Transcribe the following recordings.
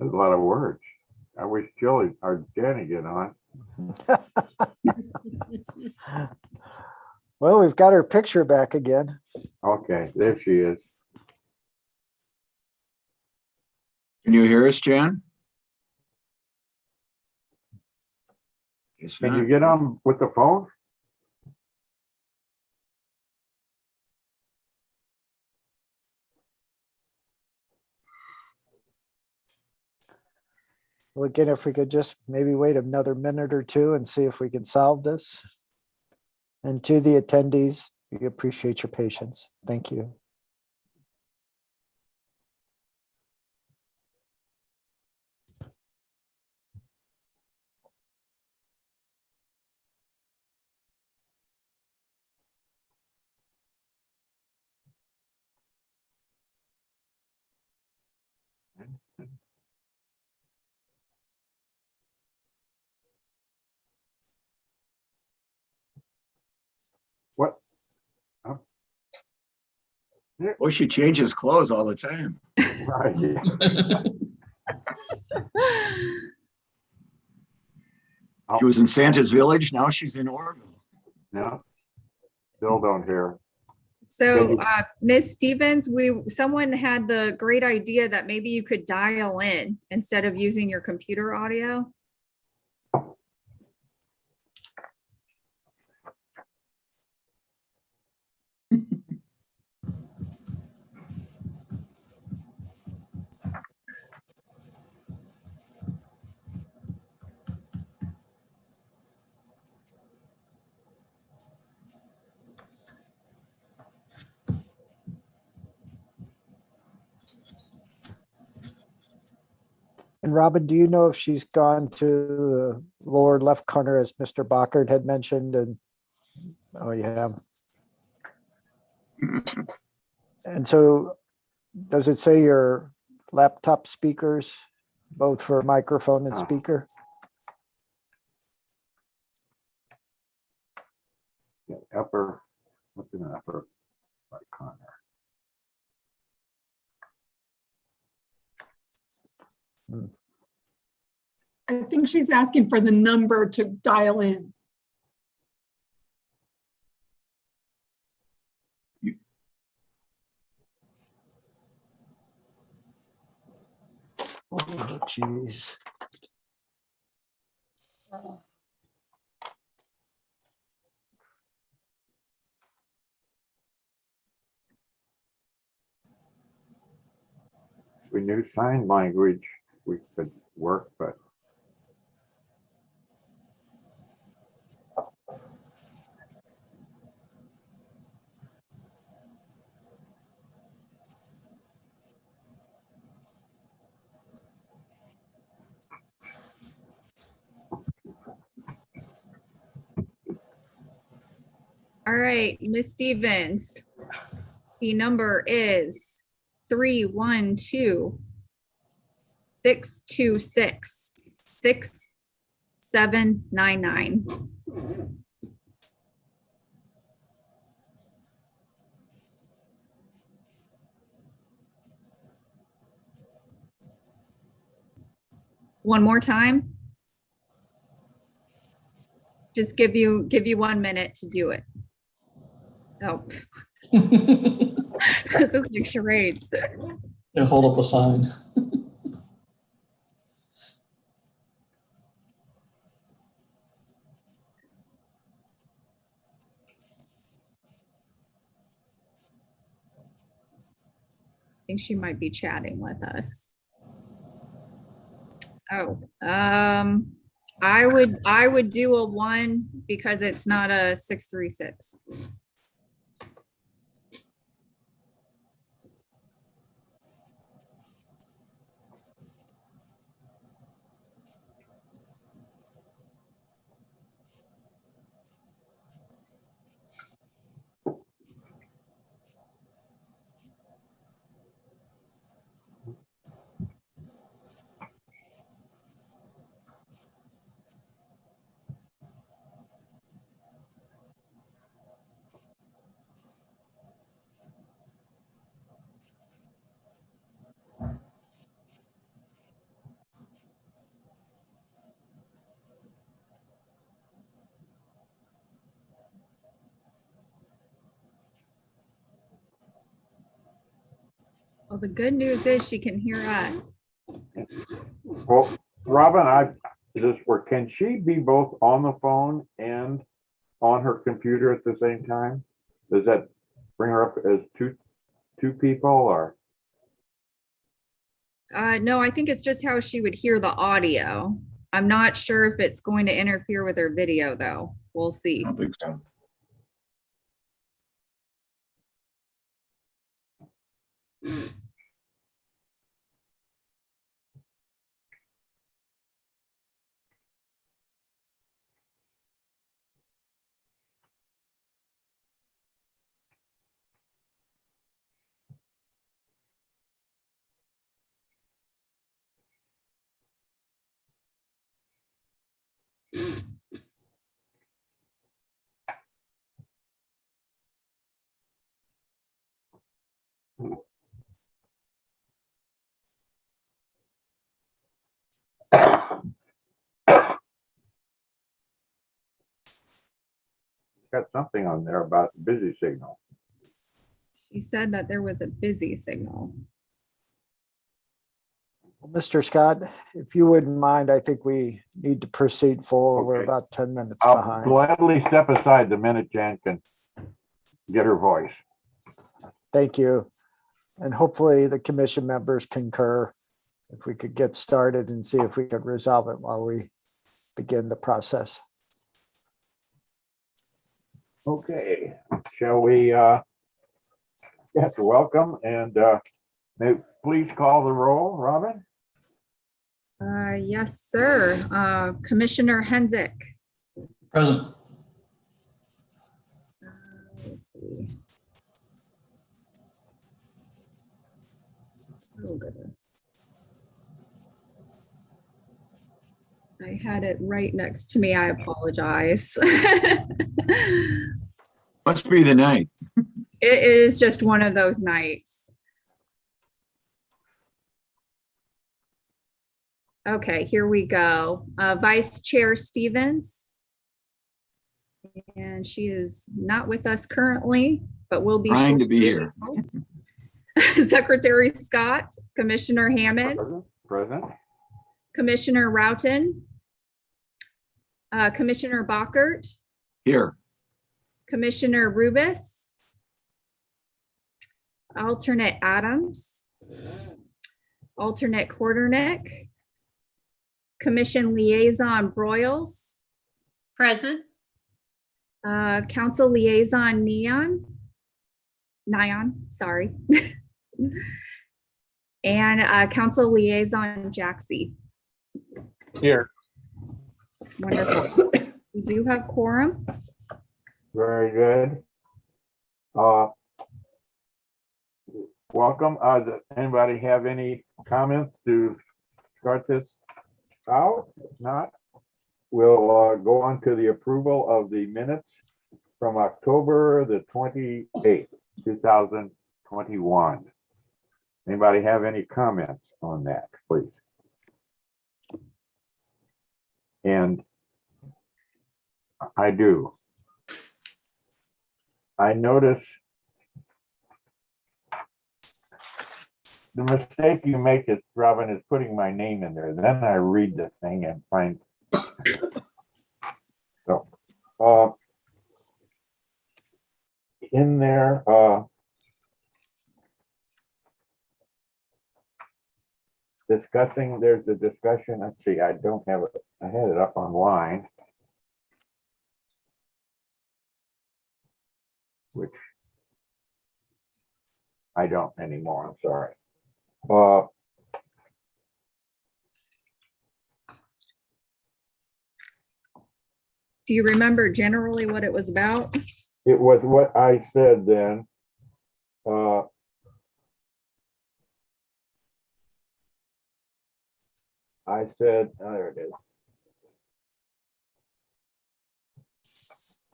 That's a lot of words. I wish Julie or Jenny get on. Well, we've got her picture back again. Okay, there she is. Can you hear us, Jan? Guess Can not. you get on with the phone? Well, again, if we could just maybe wait another minute or two and see if we can solve this. And to the attendees, we appreciate your patience. Thank you. What? Oh, she changes clothes all the time. Right. She was in Santa's Village. Now she's in Orville. No, still don't hear. So, Ms. Stevens, someone had the great idea that maybe you could dial in instead of using your computer audio. And Robin, do you know if she's gone to the lower left corner as Mr. Bockert had mentioned? And oh, you have. And so does it say your laptop speakers, both for microphone and speaker? The upper, what's in the upper right corner? I think she's asking for the number to dial in. Oh, geez. We knew sign language, we could work, but All right, Ms. Stevens, the number is 312-626-6799. One more time. Just give you 1 minute to do it. Oh. This is like charades. Yeah, hold up a sign. I think she might be chatting with us. Oh, I would do a 1 because it's not a 636. Well, the good news is she can hear us. Well, Robin, can she be both on the phone and on her computer at the same time? Does that bring her up as two people or? No, I think it's just how she would hear the audio. I'm not sure if it's going to interfere with her video, though. We'll see. I don't think so. Got something on there about busy signal. She said that there was a busy signal. Well, Mr. Scott, if you wouldn't mind, I think we need to proceed forward. We're Okay. about 10 minutes I'll behind. gladly step aside the minute Jan can get her voice. Thank you. And hopefully the commission members concur. If we could get started and see if we could resolve it while we begin the process. Okay, shall we yes, welcome and may please call the roll, Robin? Yes, sir. Commissioner Hensick. Present. Let's see. Oh, goodness. I had it right next to me. I apologize. Must be the night. It is just one of those nights. Okay, here we go. Vice Chair Stevens. And she is not with us currently, but will be. Trying to be here. Secretary Scott, Commissioner Hammond, Present. Commissioner Roughton, Commissioner Bockert, Here. Commissioner Rubis, alternate Adams, alternate Quarternick, Commission Liaison Broyles, Present. Council Liaison Nyan, sorry. And Council Liaison Jaxie. Here. Wonderful. We do have quorum. Very good. Welcome. Does anybody have any comments to start this out? If not, we'll go on to the approval of the minutes from October the 28th, 2021. Anybody have any comments on that, please? And I do. I notice the mistake you make is, Robin, is putting my name in there. Then I read the thing and find. So, in there, discussing, there's a discussion. Let's see, I don't have it. I had it up online. Which I don't anymore, I'm sorry. Do you remember generally what it was about? It was what I said then. I said, there it is.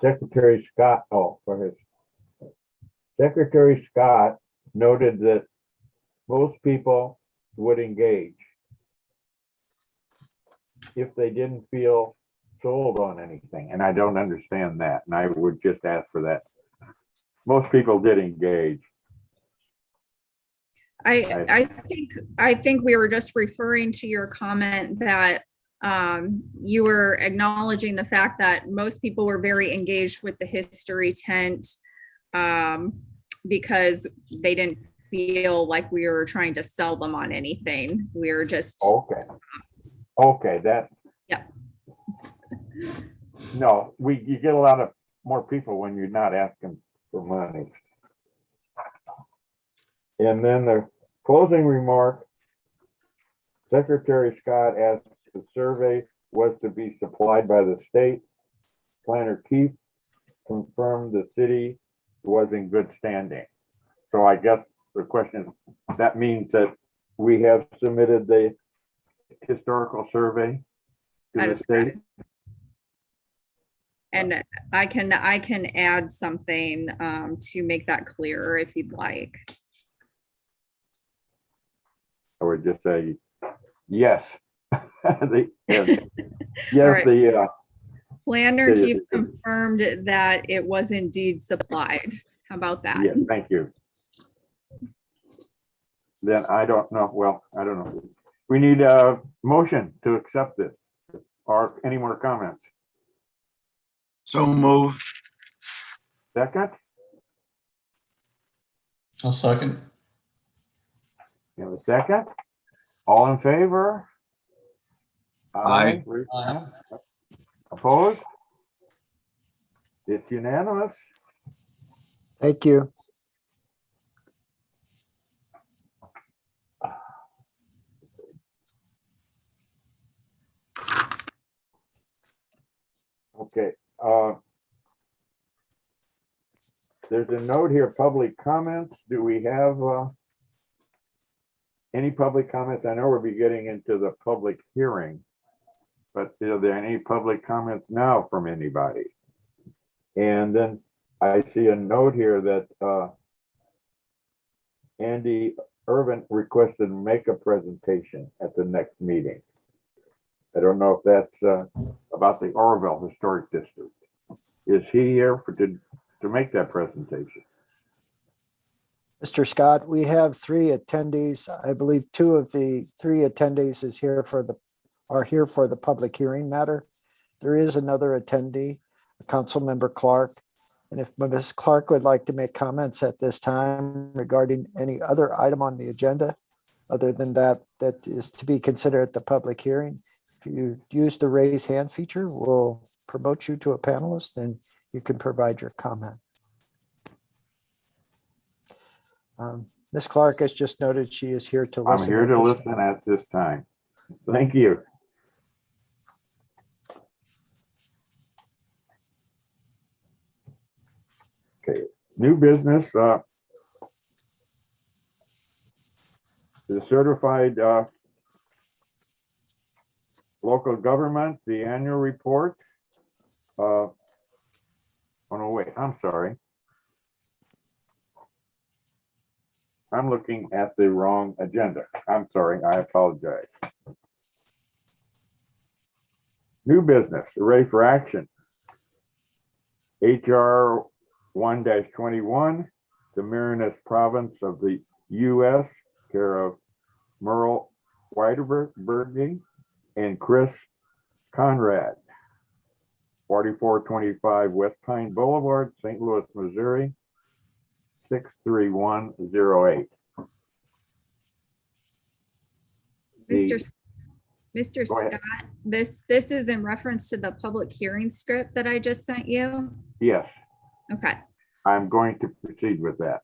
Secretary Scott, Secretary Scott noted that most people would engage if they didn't feel sold on anything, and I don't understand that, and I would just ask for that. Most people did engage. I think we were just referring to your comment that you were acknowledging the fact that most people were very engaged with the history tent because they didn't feel like we were trying to sell them on anything. We were just Okay, that. Yeah. No, you get a lot of more people when you're not asking for money. And then the closing remark, Secretary Scott asked the survey was to be supplied by the state. Planner Keith confirmed the city was in good standing. So I guess the question, that means that we have submitted the historical survey to That the is state. correct. And I can add something to make that clearer if you'd like. I would just say, yes. Yes, Right. the Planner Yeah, Keith confirmed that it was indeed supplied. How about that? yeah, thank you. Then I don't know, well, I don't know. We need a motion to accept this, or any more comments? So move. Second, I'll second. you have a second? All in favor? Aye. Aye. Opposed? It's unanimous. Thank you. Okay, there's a note here, public comments. Do we have any public comments? I know we'll be getting into the public hearing, but are there any public comments now from anybody? And then I see a note here that Andy Irvin requested to make a presentation at the next meeting. I don't know if that's about the Orville Historic District. Is he here to make that presentation? Mr. Scott, we have 3 attendees. I believe 2 of the 3 attendees are here for the public hearing matter. There is another attendee, Councilmember Clark. And if Ms. Clark would like to make comments at this time regarding any other item on the agenda, other than that is to be considered at the public hearing, if you use the raise hand feature, we'll promote you to a panelist and you can provide your comment. Ms. Clark has just noted she is here to listen. I'm here to listen at this time. Thank you. Okay, new business. The certified local government, the annual report. Oh no, wait, I'm sorry. I'm looking at the wrong agenda. I'm sorry, I apologize. New business, ready for action. HR 1-21, the Marianist province of the U.S., care of Merle Weiderberg and Chris Conrad. 4425 West Pine Boulevard, St. Louis, Missouri, 63108. Mr. Go ahead. Scott, this is in reference to the public hearing script that I just sent you. Yes, Okay, I'm going to proceed with that.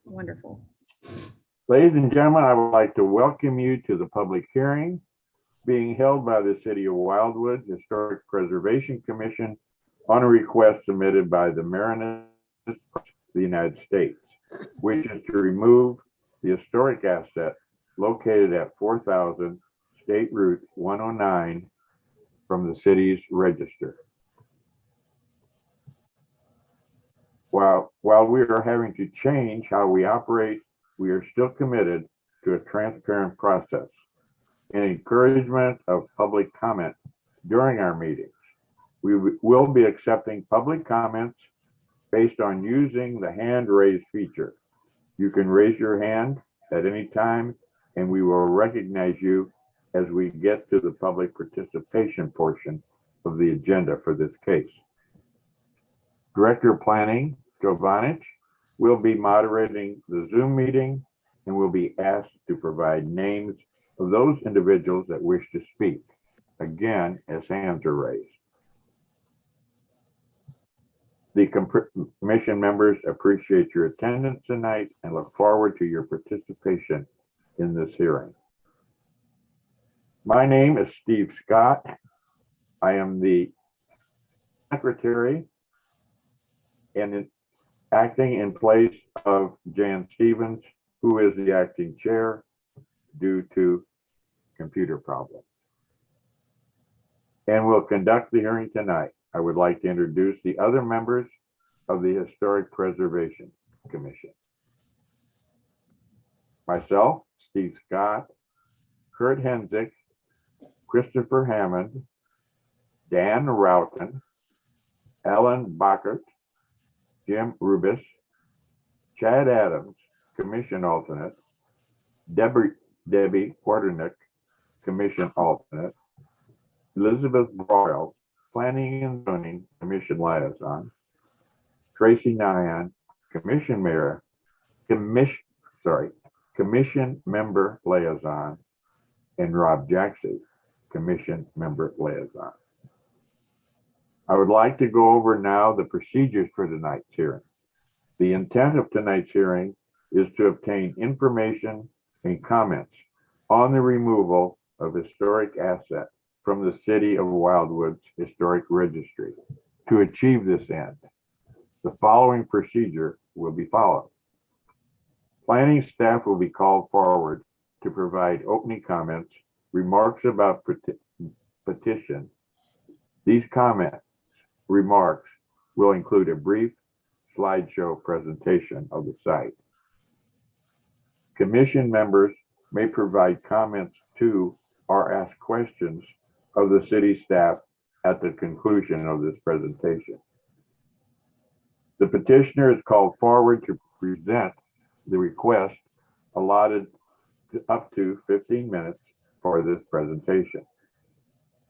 wonderful. Ladies and gentlemen, I would like to welcome you to the public hearing being held by the City of Wildwood Historic Preservation Commission on a request submitted by the Marianist of the United States, which is to remove the historic asset located at 4000 State Route 109 from the city's register. While we are having to change how we operate, we are still committed to a transparent process and encouragement of public comment during our meetings. We will be accepting public comments based on using the hand raise feature. You can raise your hand at any time, and we will recognize you as we get to the public participation portion of the agenda for this case. Director of Planning, Joe Vonich, will be moderating the Zoom meeting and will be asked to provide names of those individuals that wish to speak, again, as hands are raised. The commission members appreciate your attendance tonight and look forward to your participation in this hearing. My name is Steve Scott. I am the secretary and acting in place of Jan Stevens, who is the acting chair due to computer problems, and will conduct the hearing tonight. I would like to introduce the other members of the Historic Preservation Commission. Myself, Steve Scott, Kurt Hensick, Christopher Hammond, Dan Roughton, Ellen Bachert, Jim Rubis, Chad Adams, Commission Alternate, Debbie Quarternick, Commission Alternate, Elizabeth Broyles, Planning and Zoning Commission Liaison, Tracy Nyan, Commission Member Liaison, and Rob Jackson, Commission Member Liaison. I would like to go over now the procedures for tonight's hearing. The intent of tonight's hearing is to obtain information and comments on the removal of historic assets from the City of Wildwood's Historic Registry. To achieve this end, the following procedure will be followed. Planning staff will be called forward to provide opening comments, remarks about petition. These remarks will include a brief slideshow presentation of the site. Commission members may provide comments to or ask questions of the city staff at the conclusion of this presentation. The petitioner is called forward to present the request, allotted to up to 15 minutes for this presentation.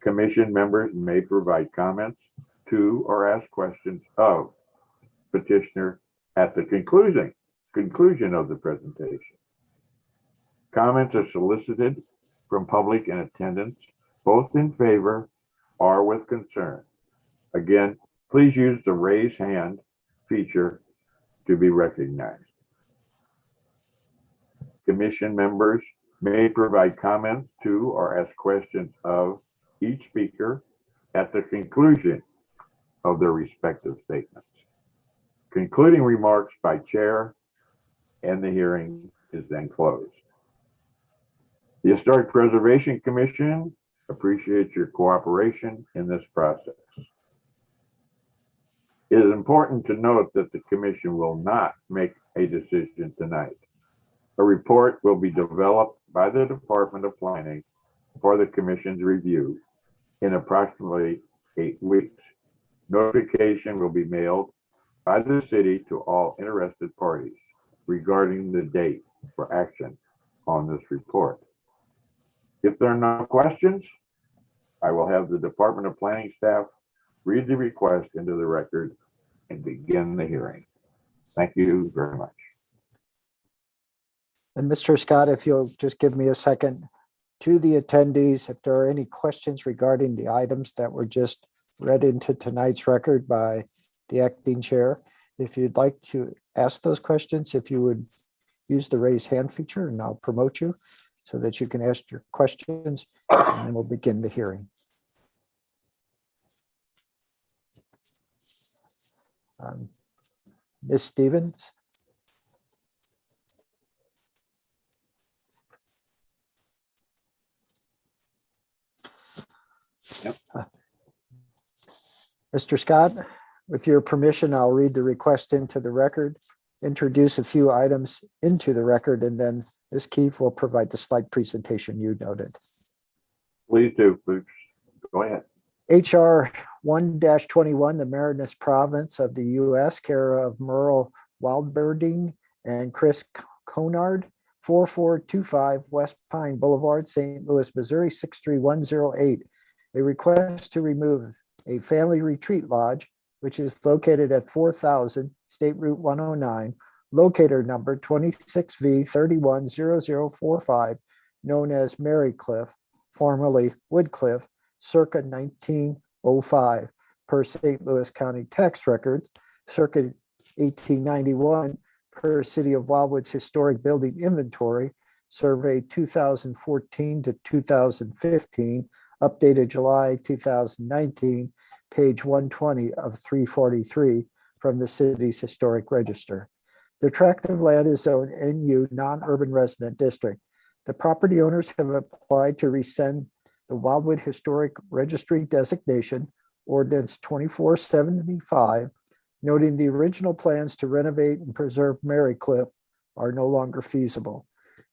Commission members may provide comments to or ask questions of petitioner at the conclusion of the presentation. Comments are solicited from public in attendance, both in favor or with concern. Again, please use the raise hand feature to be recognized. Commission members may provide comments to or ask questions of each speaker at the conclusion of their respective statements. Concluding remarks by chair, and the hearing is then closed. The Historic Preservation Commission appreciates your cooperation in this process. It is important to note that the commission will not make a decision tonight. A report will be developed by the Department of Planning for the commission's review in approximately 8 weeks. Notification will be mailed by the city to all interested parties regarding the date for action on this report. If there are no questions, I will have the Department of Planning staff read the request into the record and begin the hearing. Thank you very much. And Mr. Scott, if you'll just give me a second, to the attendees, if there are any questions regarding the items that were just read into tonight's record by the acting chair, if you'd like to ask those questions, if you would use the raise hand feature, and I'll promote you so that you can ask your questions, and then we'll begin the hearing. Ms. Stevens? Yep. Mr. Scott, with your permission, I'll read the request into the record, introduce a few items into the record, and then Ms. Keefe will provide the slide presentation you noted. Please do. Please. Go ahead. HR 1-21, the Marianist Province of the U.S., care of Merle Wildbirding and Chris Conard, 4425 West Pine Boulevard, St. Louis, Missouri 63108. A request to remove a family retreat lodge, which is located at 4000 State Route 109, locator number 26V310045, known as Marycliff, formerly Woodcliff, circa 1905, per St. Louis County tax records, circa 1891, per City of Wildwood's Historic Building Inventory, survey 2014 to 2015, updated July 2019, page 120 of 343 from the city's historic register. The tract of land is zoned NU, non-urban resident district. The property owners have applied to rescind the Wildwood Historic Registry designation, ordinance 2475, noting the original plans to renovate and preserve Marycliff are no longer feasible.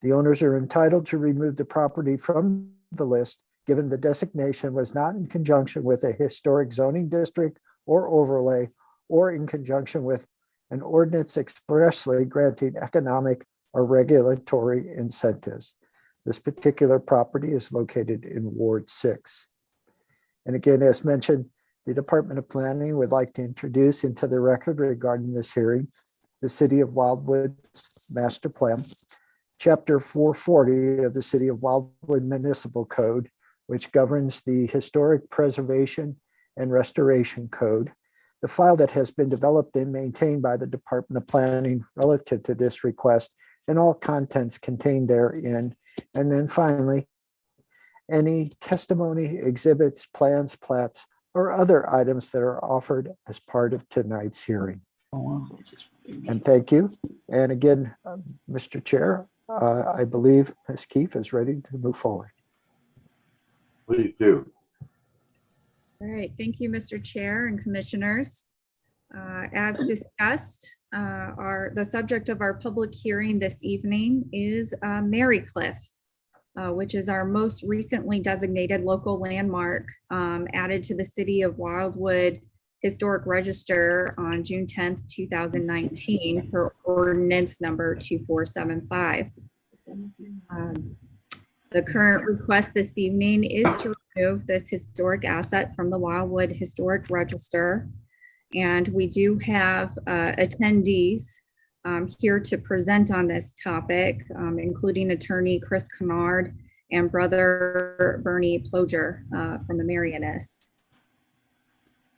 The owners are entitled to remove the property from the list, given the designation was not in conjunction with a historic zoning district or overlay, or in conjunction with an ordinance expressly granting economic or regulatory incentives. This particular property is located in Ward 6. And again, as mentioned, the Department of Planning would like to introduce into the record regarding this hearing, the City of Wildwood's Master Plan, Chapter 440 of the City of Wildwood Municipal Code, which governs the Historic Preservation and Restoration Code, the file that has been developed and maintained by the Department of Planning relative to this request, and all contents contained therein. And then finally, any testimony, exhibits, plans, plats, or other items that are offered as part of tonight's hearing. And thank you. And again, Mr. Chair, I believe Ms. Keefe is ready to move forward. Please do. All right, thank you, Mr. Chair and Commissioners. As discussed, the subject of our public hearing this evening is Marycliff, which is our most recently designated local landmark added to the City of Wildwood Historic Register on June 10th, 2019 per ordinance number 2475. The current request this evening is to remove this historic asset from the Wildwood Historic Register. And we do have attendees here to present on this topic, including attorney Chris Kennard and brother Bernie Ploger from the Marianists.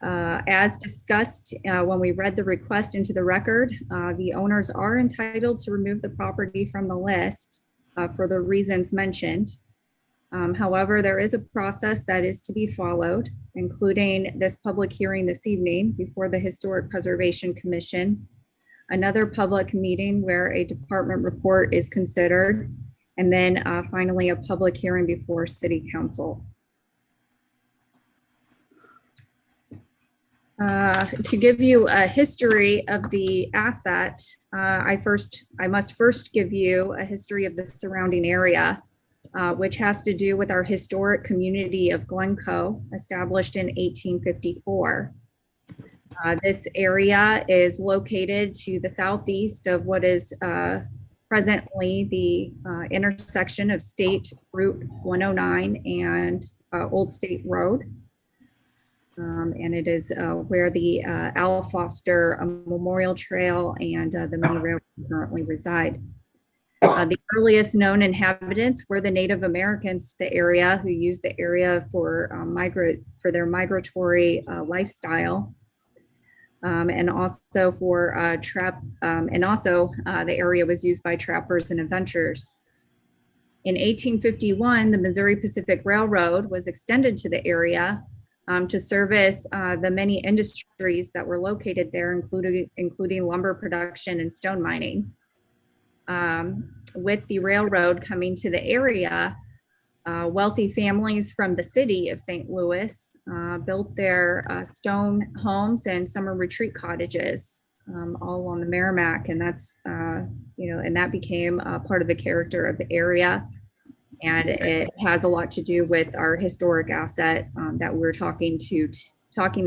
As discussed when we read the request into the record, the owners are entitled to remove the property from the list for the reasons mentioned. However, there is a process that is to be followed, including this public hearing this evening before the Historic Preservation Commission, another public meeting where a department report is considered, and then finally a public hearing before City Council. To give you a history of the asset, I must first give you a history of the surrounding area, which has to do with our historic community of Glencoe, established in 1854. This area is located to the southeast of what is presently the intersection of State Route 109 and Old State Road. And it is where the Al Foster Memorial Trail and the mini railroad currently reside. The earliest known inhabitants were the Native Americans to the area, who used the area for their migratory lifestyle, and also for the area was used by trappers and adventurers. In 1851, the Missouri Pacific Railroad was extended to the area to service the many industries that were located there, including lumber production and stone mining. With the railroad coming to the area, wealthy families from the city of St. Louis built their stone homes and summer retreat cottages all on the Merrimack, and that's and that became part of the character of the area. And it has a lot to do with our historic asset that we're talking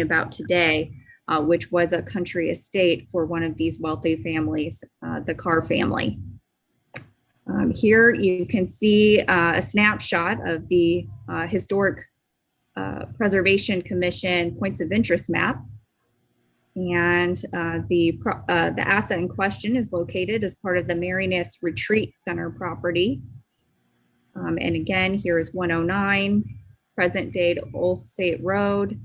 about today, which was a country estate for one of these wealthy families, the Carr family. Here you can see a snapshot of the Historic Preservation Commission points of interest map. And the asset in question is located as part of the Marianist Retreat Center property. And again, here is 109, present day Old State Road,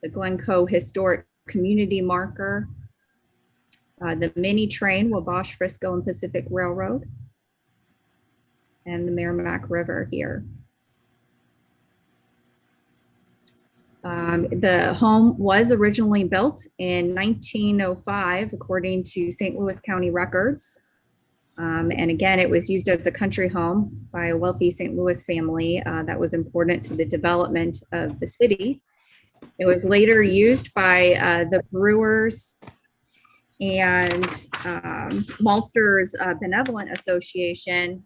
the Glencoe Historic Community Marker, the mini train, Wabash, Frisco, and Pacific Railroad, and the Merrimack River here. The home was originally built in 1905, according to St. Louis County records. And again, it was used as a country home by a wealthy St. Louis family that was important to the development of the city. It was later used by the Brewers and Maltsters Benevolent Association.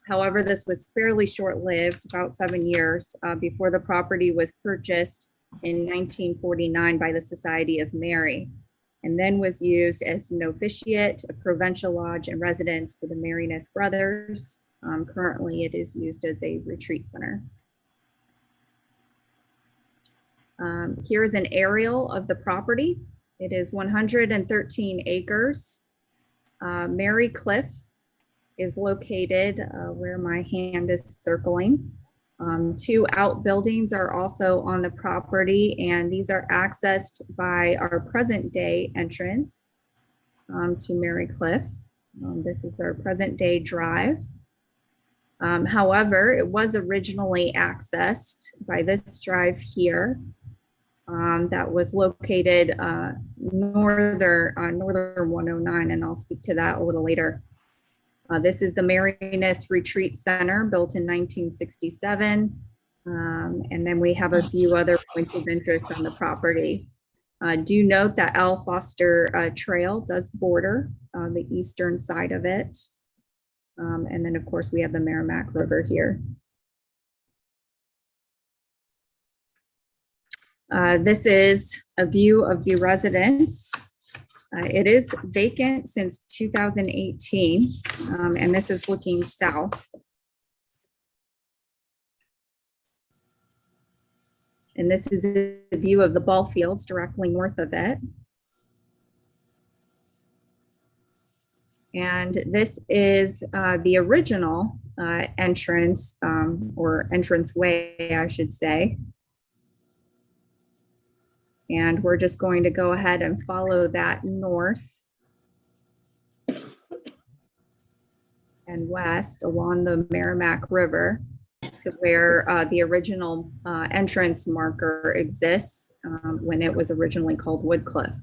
However, this was fairly short-lived, about 7 years, before the property was purchased in 1949 by the Society of Mary, and then was used as an novitiate, a provincial lodge, and residence for the Marianist brothers. Currently, it is used as a retreat center. Here's an aerial of the property. It is 113 acres. Mary Cliff is located where my hand is circling. 2 outbuildings are also on the property, and these are accessed by our present day entrance to Mary Cliff. This is our present day drive. However, it was originally accessed by this drive here that was located northern 109, and I'll speak to that a little later. This is the Marianist Retreat Center, built in 1967. And then we have a few other points of interest on the property. Do note that Al Foster Trail does border the eastern side of it. And then, of course, we have the Merrimack River here. This is a view of the residence. It is vacant since 2018, and this is looking south. And this is a view of the ball fields directly north of it. And this is the original entrance, or entranceway, I should say. And we're just going to go ahead and follow that north and west along the Merrimack River to where the original entrance marker exists when it was originally called Woodcliff.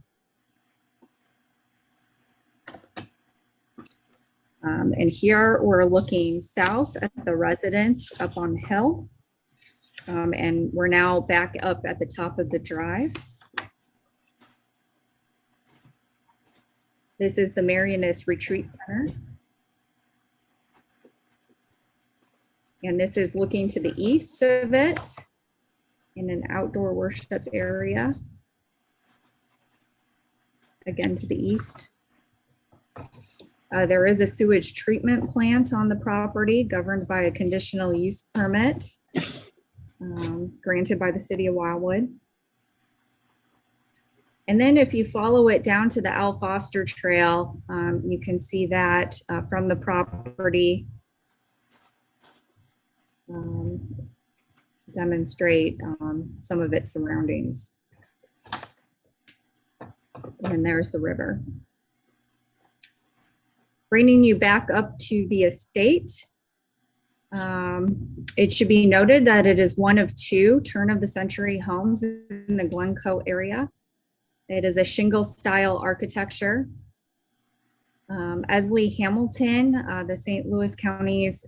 And here we're looking south at the residence up on the hill. And we're now back up at the top of the drive. This is the Marianist Retreat Center. And this is looking to the east of it in an outdoor worship area. Again, to the east. There is a sewage treatment plant on the property governed by a conditional use permit granted by the city of Wildwood. And then if you follow it down to the Al Foster Trail, you can see that from the property to demonstrate some of its surroundings. And there's the river. Bringing you back up to the estate, it should be noted that it is one of 2 turn-of-the-century homes in the Glencoe area. It is a shingle style architecture. Esley Hamilton, the St. Louis County's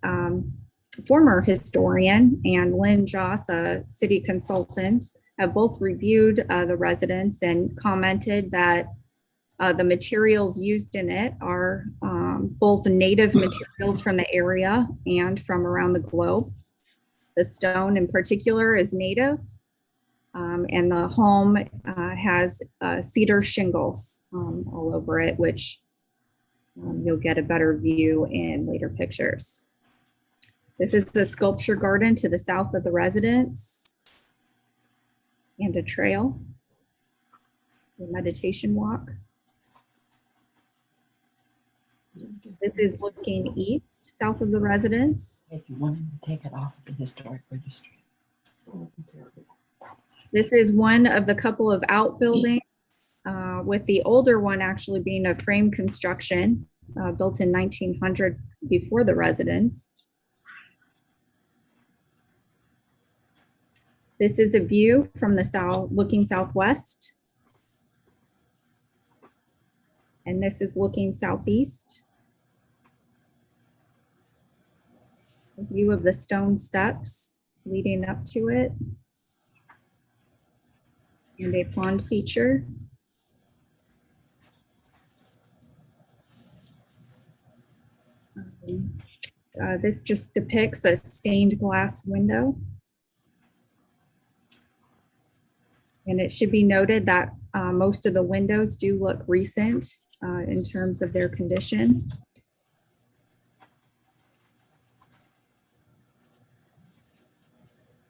former historian, and Lynn Joss, a city consultant, have both reviewed the residence and commented that the materials used in it are both native materials from the area and from around the globe. The stone in particular is native. And the home has cedar shingles all over it, which You'll get a better view in later pictures. This is the sculpture garden to the south of the residence and a trail, a meditation walk. This is looking east, south of the residence. If you wanted to take it off of the historic registry. This is one of the couple of outbuildings, with the older one actually being a frame construction built in 1900 before the residence. This is a view from the south, looking southwest. And this is looking southeast. A view of the stone steps leading up to it. And a pond feature. This just depicts a stained glass window. And it should be noted that most of the windows do look recent in terms of their condition.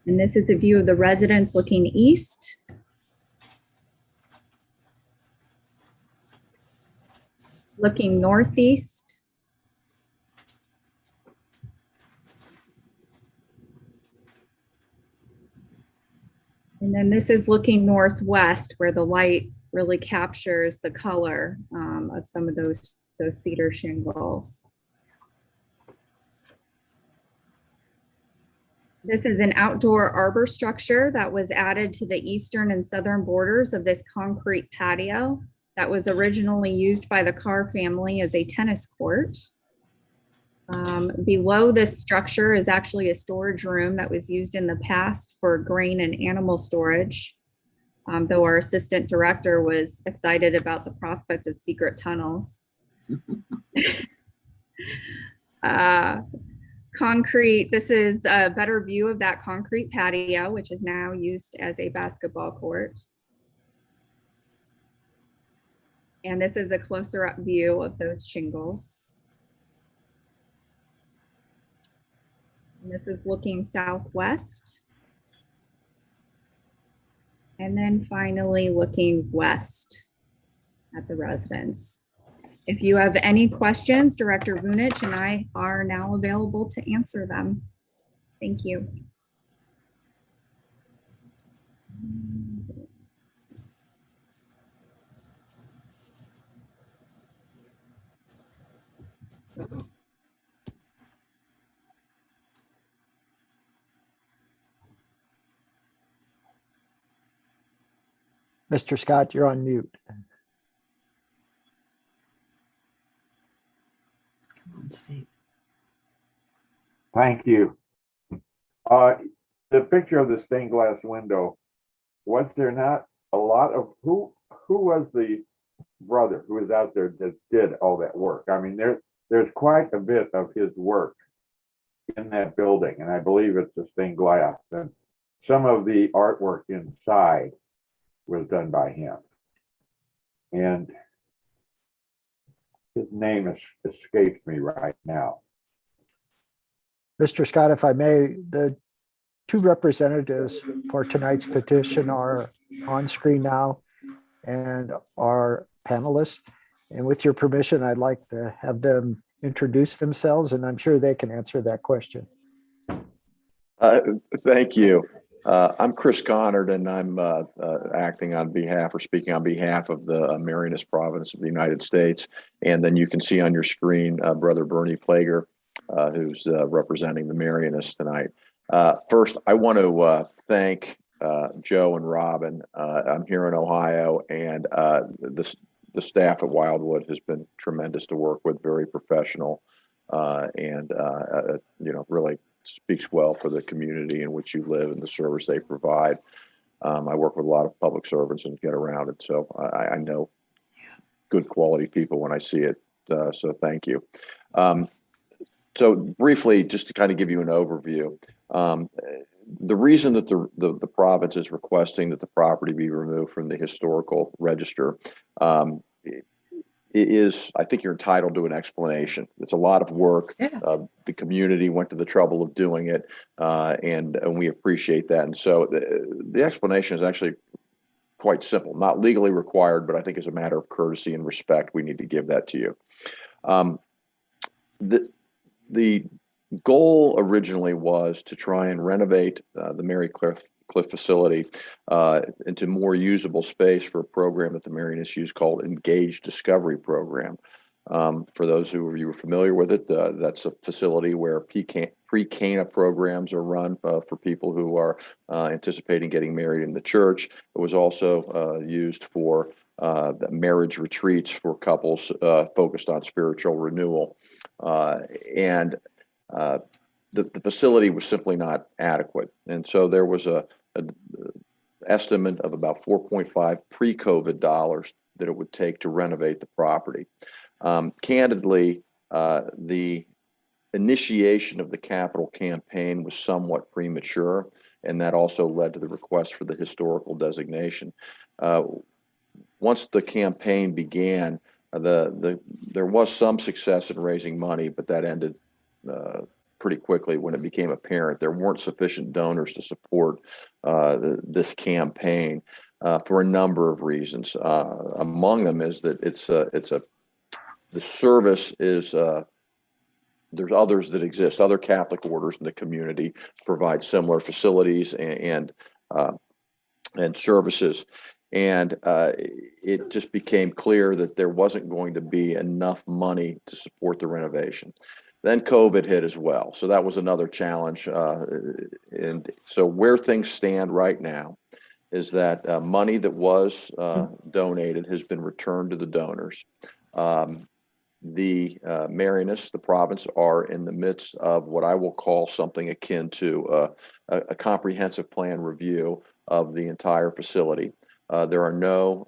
And this is the view of the residence looking east. Looking northeast. And then this is looking northwest, where the light really captures the color of some of those cedar shingles. This is an outdoor arbor structure that was added to the eastern and southern borders of this concrete patio that was originally used by the Carr family as a tennis court. Below this structure is actually a storage room that was used in the past for grain and animal storage, though our assistant director was excited about the prospect of secret tunnels. Concrete, this is a better view of that concrete patio, which is now used as a basketball court. And this is a closer up view of those shingles. And this is looking southwest. And then finally looking west at the residence. If you have any questions, Director Vunich and I are now available to answer them. Thank you. Mr. Scott, you're on mute. Thank you. The picture of the stained glass window, was there not a lot of, who was the brother who was out there that did all that work? I mean, there's quite a bit of his work in that building, and I believe it's the stained glass, and some of the artwork inside was done by him. And his name escapes me right now. Mr. Scott, if I may, the two representatives for tonight's petition are on screen now and are panelists. And with your permission, I'd like to have them introduce themselves, and I'm sure they can answer that question. Thank you. I'm Chris Connard, and I'm acting on behalf or speaking on behalf of the Marianist province of the United States. And then you can see on your screen Brother Bernie Plager, who's representing the Marianists tonight. First, I want to thank Joe and Robin. I'm here in Ohio, and the staff at Wildwood has been tremendous to work with, very professional, and really speaks well for the community in which you live and the service they provide. I work with a lot of public servants and get around it, so I know good quality people when I see it. So thank you. So briefly, just to kind of give you an overview, the reason that the province is requesting that the property be removed from the historical register I think you're entitled to an explanation. It's a lot of work. Yeah. The community went to the trouble of doing it, and we appreciate that. And so the explanation is actually quite simple, not legally required, but I think as a matter of courtesy and respect, we need to give that to you. The goal originally was to try and renovate the Mary Cliff facility into more usable space for a program that the Marianists use called Engaged Discovery Program. For those of you who are familiar with it, that's a facility where pre-Cana programs are run for people who are anticipating getting married in the church. It was also used for the marriage retreats for couples focused on spiritual renewal. And the facility was simply not adequate. And so there was a estimate of about 4.5 pre-COVID dollars that it would take to renovate the property. Candidly, the initiation of the capital campaign was somewhat premature, and that also led to the request for the historical designation. Once the campaign began, there was some success in raising money, but that ended pretty quickly when it became apparent there weren't sufficient donors to support this campaign for a number of reasons. Among them is that the service is there's others that exist. Other Catholic orders in the community provide similar facilities and services. And it just became clear that there wasn't going to be enough money to support the renovation. Then COVID hit as well. So that was another challenge. And so where things stand right now is that money that was donated has been returned to the donors. The Marianists, the province, are in the midst of what I will call something akin to a comprehensive plan review of the entire facility. There are no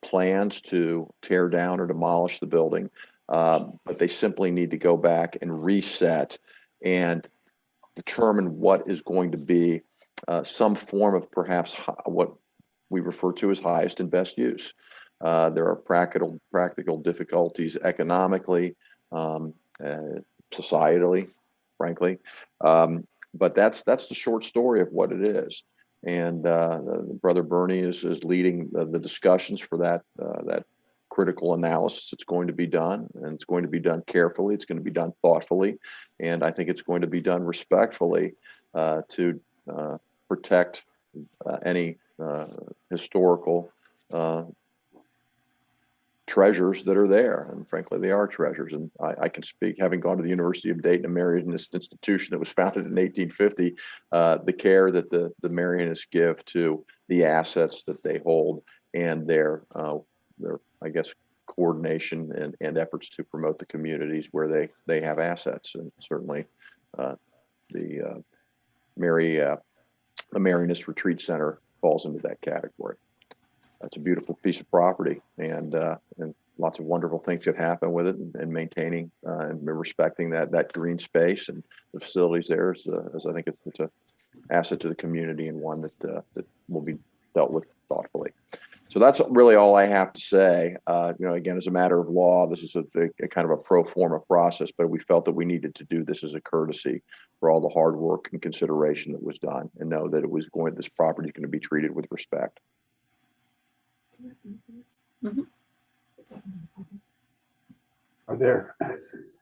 plans to tear down or demolish the building, but they simply need to go back and reset and determine what is going to be some form of perhaps what we refer to as highest and best use. There are practical difficulties economically, societally, frankly, but that's the short story of what it is. And Brother Bernie is leading the discussions for that critical analysis. It's going to be done, and it's going to be done carefully. It's going to be done thoughtfully, and I think it's going to be done respectfully to protect any historical treasures that are there. And frankly, they are treasures. And I can speak, having gone to the University of Dayton, a Marianist institution that was founded in 1850, the care that the Marianists give to the assets that they hold and their I guess, coordination and efforts to promote the communities where they have assets. And certainly the Marianist Retreat Center falls into that category. That's a beautiful piece of property, and lots of wonderful things that happen with it, and maintaining and respecting that green space and the facilities there is I think it's an asset to the community, and one that will be dealt with thoughtfully. So that's really all I have to say. Again, as a matter of law, this is a kind of a pro forma process, but we felt that we needed to do this as a courtesy for all the hard work and consideration that was done, and know that this property is going to be treated with respect.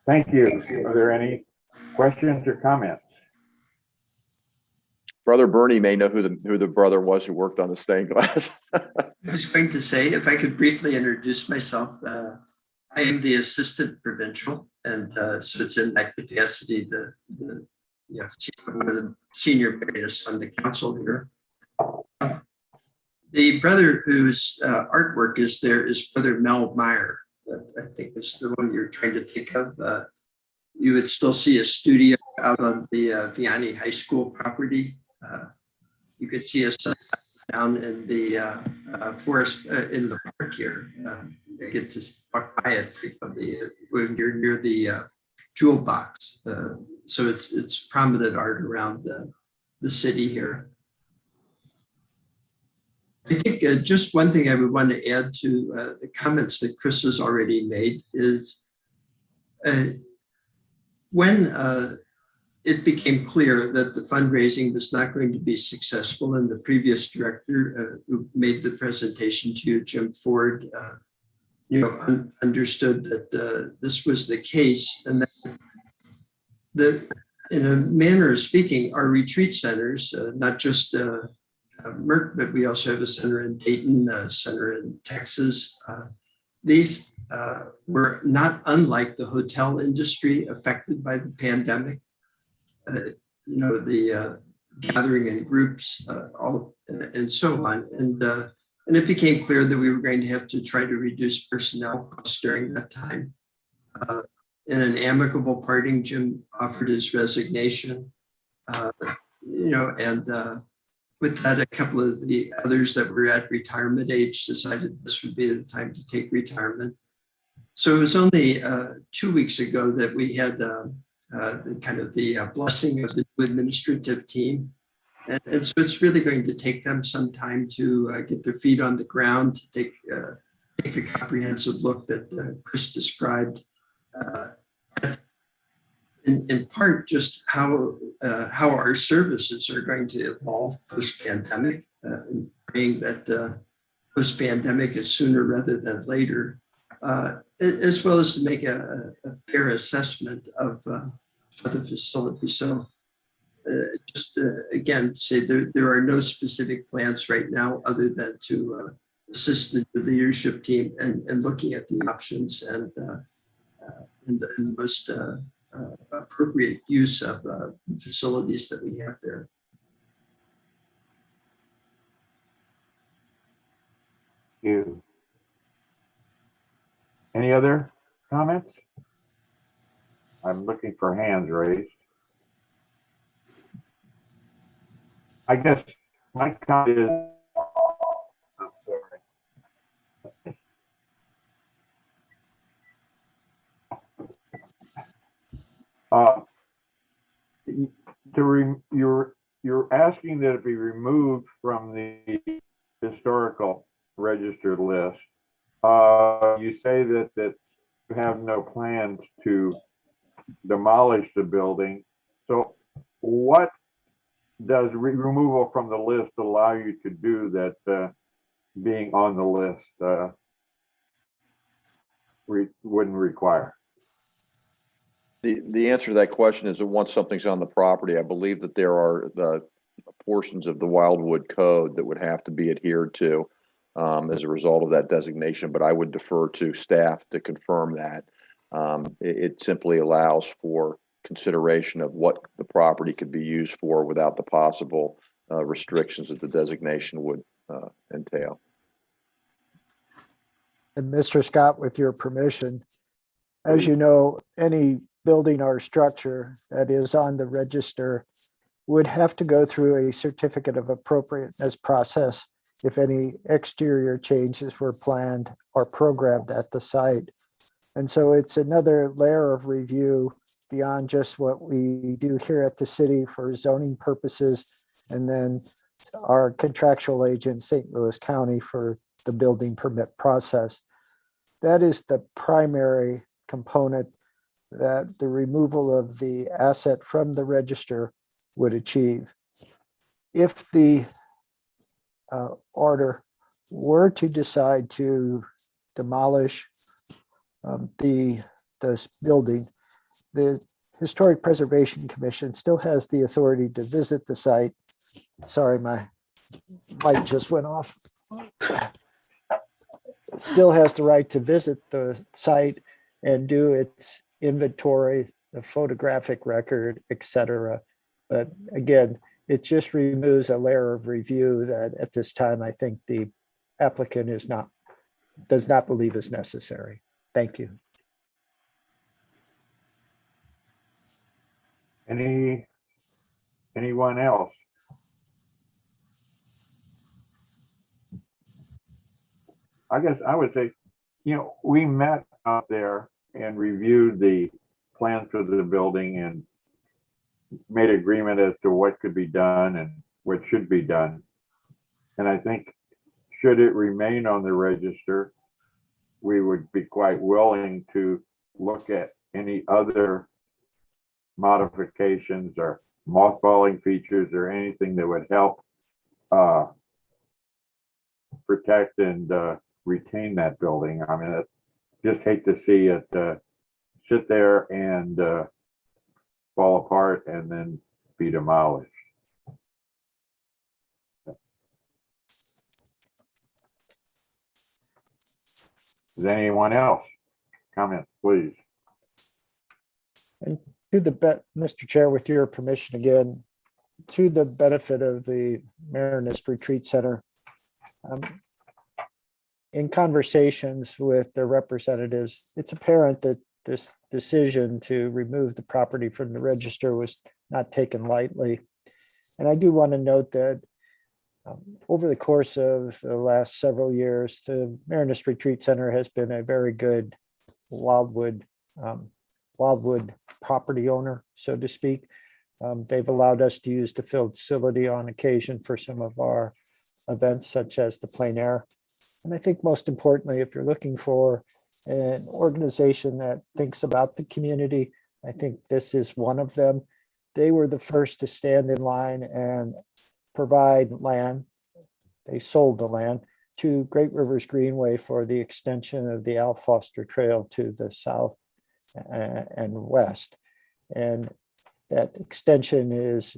Thank you. Are there any questions or comments? Brother Bernie may know who the brother was who worked on the stained glass. I was going to say, if I could briefly introduce myself, I am the assistant provincial, and so it's in that capacity, one of the senior Marianists on the council here. The brother whose artwork is there is Brother Mel Meyer. I think is the one you're trying to think of. You would still see a studio out on the Vianney High School property. You could see us down in the forest in the park here. I get to walk by it frequently when you're near the jewel box. So it's prominent art around the city here. I think just one thing I would want to add to the comments that Chris has already made is when it became clear that the fundraising was not going to be successful, and the previous director who made the presentation to you, Jim Ford, understood that this was the case, and that in a manner of speaking, our retreat centers, not just Merck, but we also have a center in Dayton, a center in Texas. These were not unlike the hotel industry affected by the pandemic. The gathering in groups, and so on. And it became clear that we were going to have to try to reduce personnel costs during that time. In an amicable parting, Jim offered his resignation. With that, a couple of the others that were at retirement age decided this would be the time to take retirement. So it was only 2 weeks ago that we had the blessing of the new administrative team. And so it's really going to take them some time to get their feet on the ground, to take the comprehensive look that Chris described. In part, just how our services are going to evolve post-pandemic, and praying that post-pandemic is sooner rather than later, as well as to make a fair assessment of the facility. So again, say there are no specific plans right now other than to assist the leadership team and looking at the options and most appropriate use of the facilities that we have there. Thank you. Any other comments? I'm looking for hands raised. I guess my comment is, I'm sorry. You're asking that it be removed from the historical register list. You say that you have no plans to demolish the building. So what does removal from the list allow you to do that being on the list wouldn't require? The answer to that question is that once something's on the property, I believe that there are portions of the Wildwood Code that would have to be adhered to as a result of that designation, but I would defer to staff to confirm that. It simply allows for consideration of what the property could be used for without the possible restrictions that the designation would entail. And Mr. Scott, with your permission, as you know, any building or structure that is on the register would have to go through a certificate of appropriateness process if any exterior changes were planned or programmed at the site. And so it's another layer of review beyond just what we do here at the city for zoning purposes, and then our contractual agent, St. Louis County, for the building permit process. That is the primary component that the removal of the asset from the register would achieve. If the order were to decide to demolish this building, the Historic Preservation Commission still has the authority to visit the site. Sorry, my light just went off. It still has the right to visit the site and do its inventory, the photographic record, etc. But again, it just removes a layer of review that at this time I think the applicant does not believe is necessary. Thank you. Anyone else? I guess I would say, we met out there and reviewed the plans for the building and made agreement as to what could be done and what should be done. And I think should it remain on the register, we would be quite willing to look at any other modifications or mothballing features or anything that would help protect and retain that building. I mean, I just hate to see it sit there and fall apart and then be demolished. Does anyone else comment, please? And to the Mr. Chair, with your permission again, to the benefit of the Marianist Retreat Center, in conversations with their representatives, it's apparent that this decision to remove the property from the register was not taken lightly. And I do want to note that over the course of the last several years, the Marianist Retreat Center has been a very good Wildwood property owner, so to speak. They've allowed us to use the facility on occasion for some of our events, such as the plein air. And I think most importantly, if you're looking for an organization that thinks about the community, I think this is one of them. They were the first to stand in line and provide land. They sold the land to Great Rivers Greenway for the extension of the Al Foster Trail to the south and west. And that extension is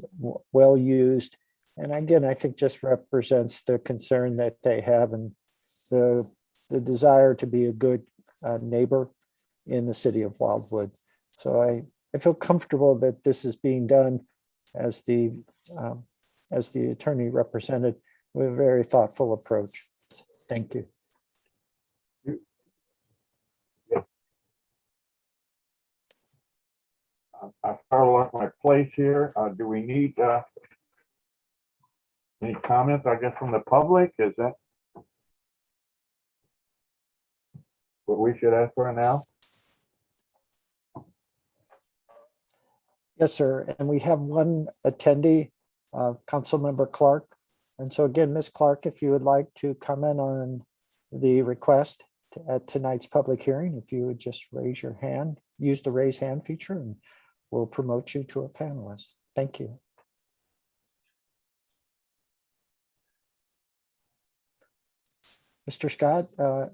well used. And again, I think just represents the concern that they have and the desire to be a good neighbor in the city of Wildwood. So I feel comfortable that this is being done as the attorney represented with a very thoughtful approach. Thank you. I've followed my place here. Do we need any comments, I guess, from the public? Is that what we should ask for now? Yes, sir. And we have one attendee, Councilmember Clark. And so again, Ms. Clark, if you would like to comment on the request at tonight's public hearing, if you would just raise your hand, use the raise hand feature, and we'll promote you to a panelist. Thank you. Mr. Scott,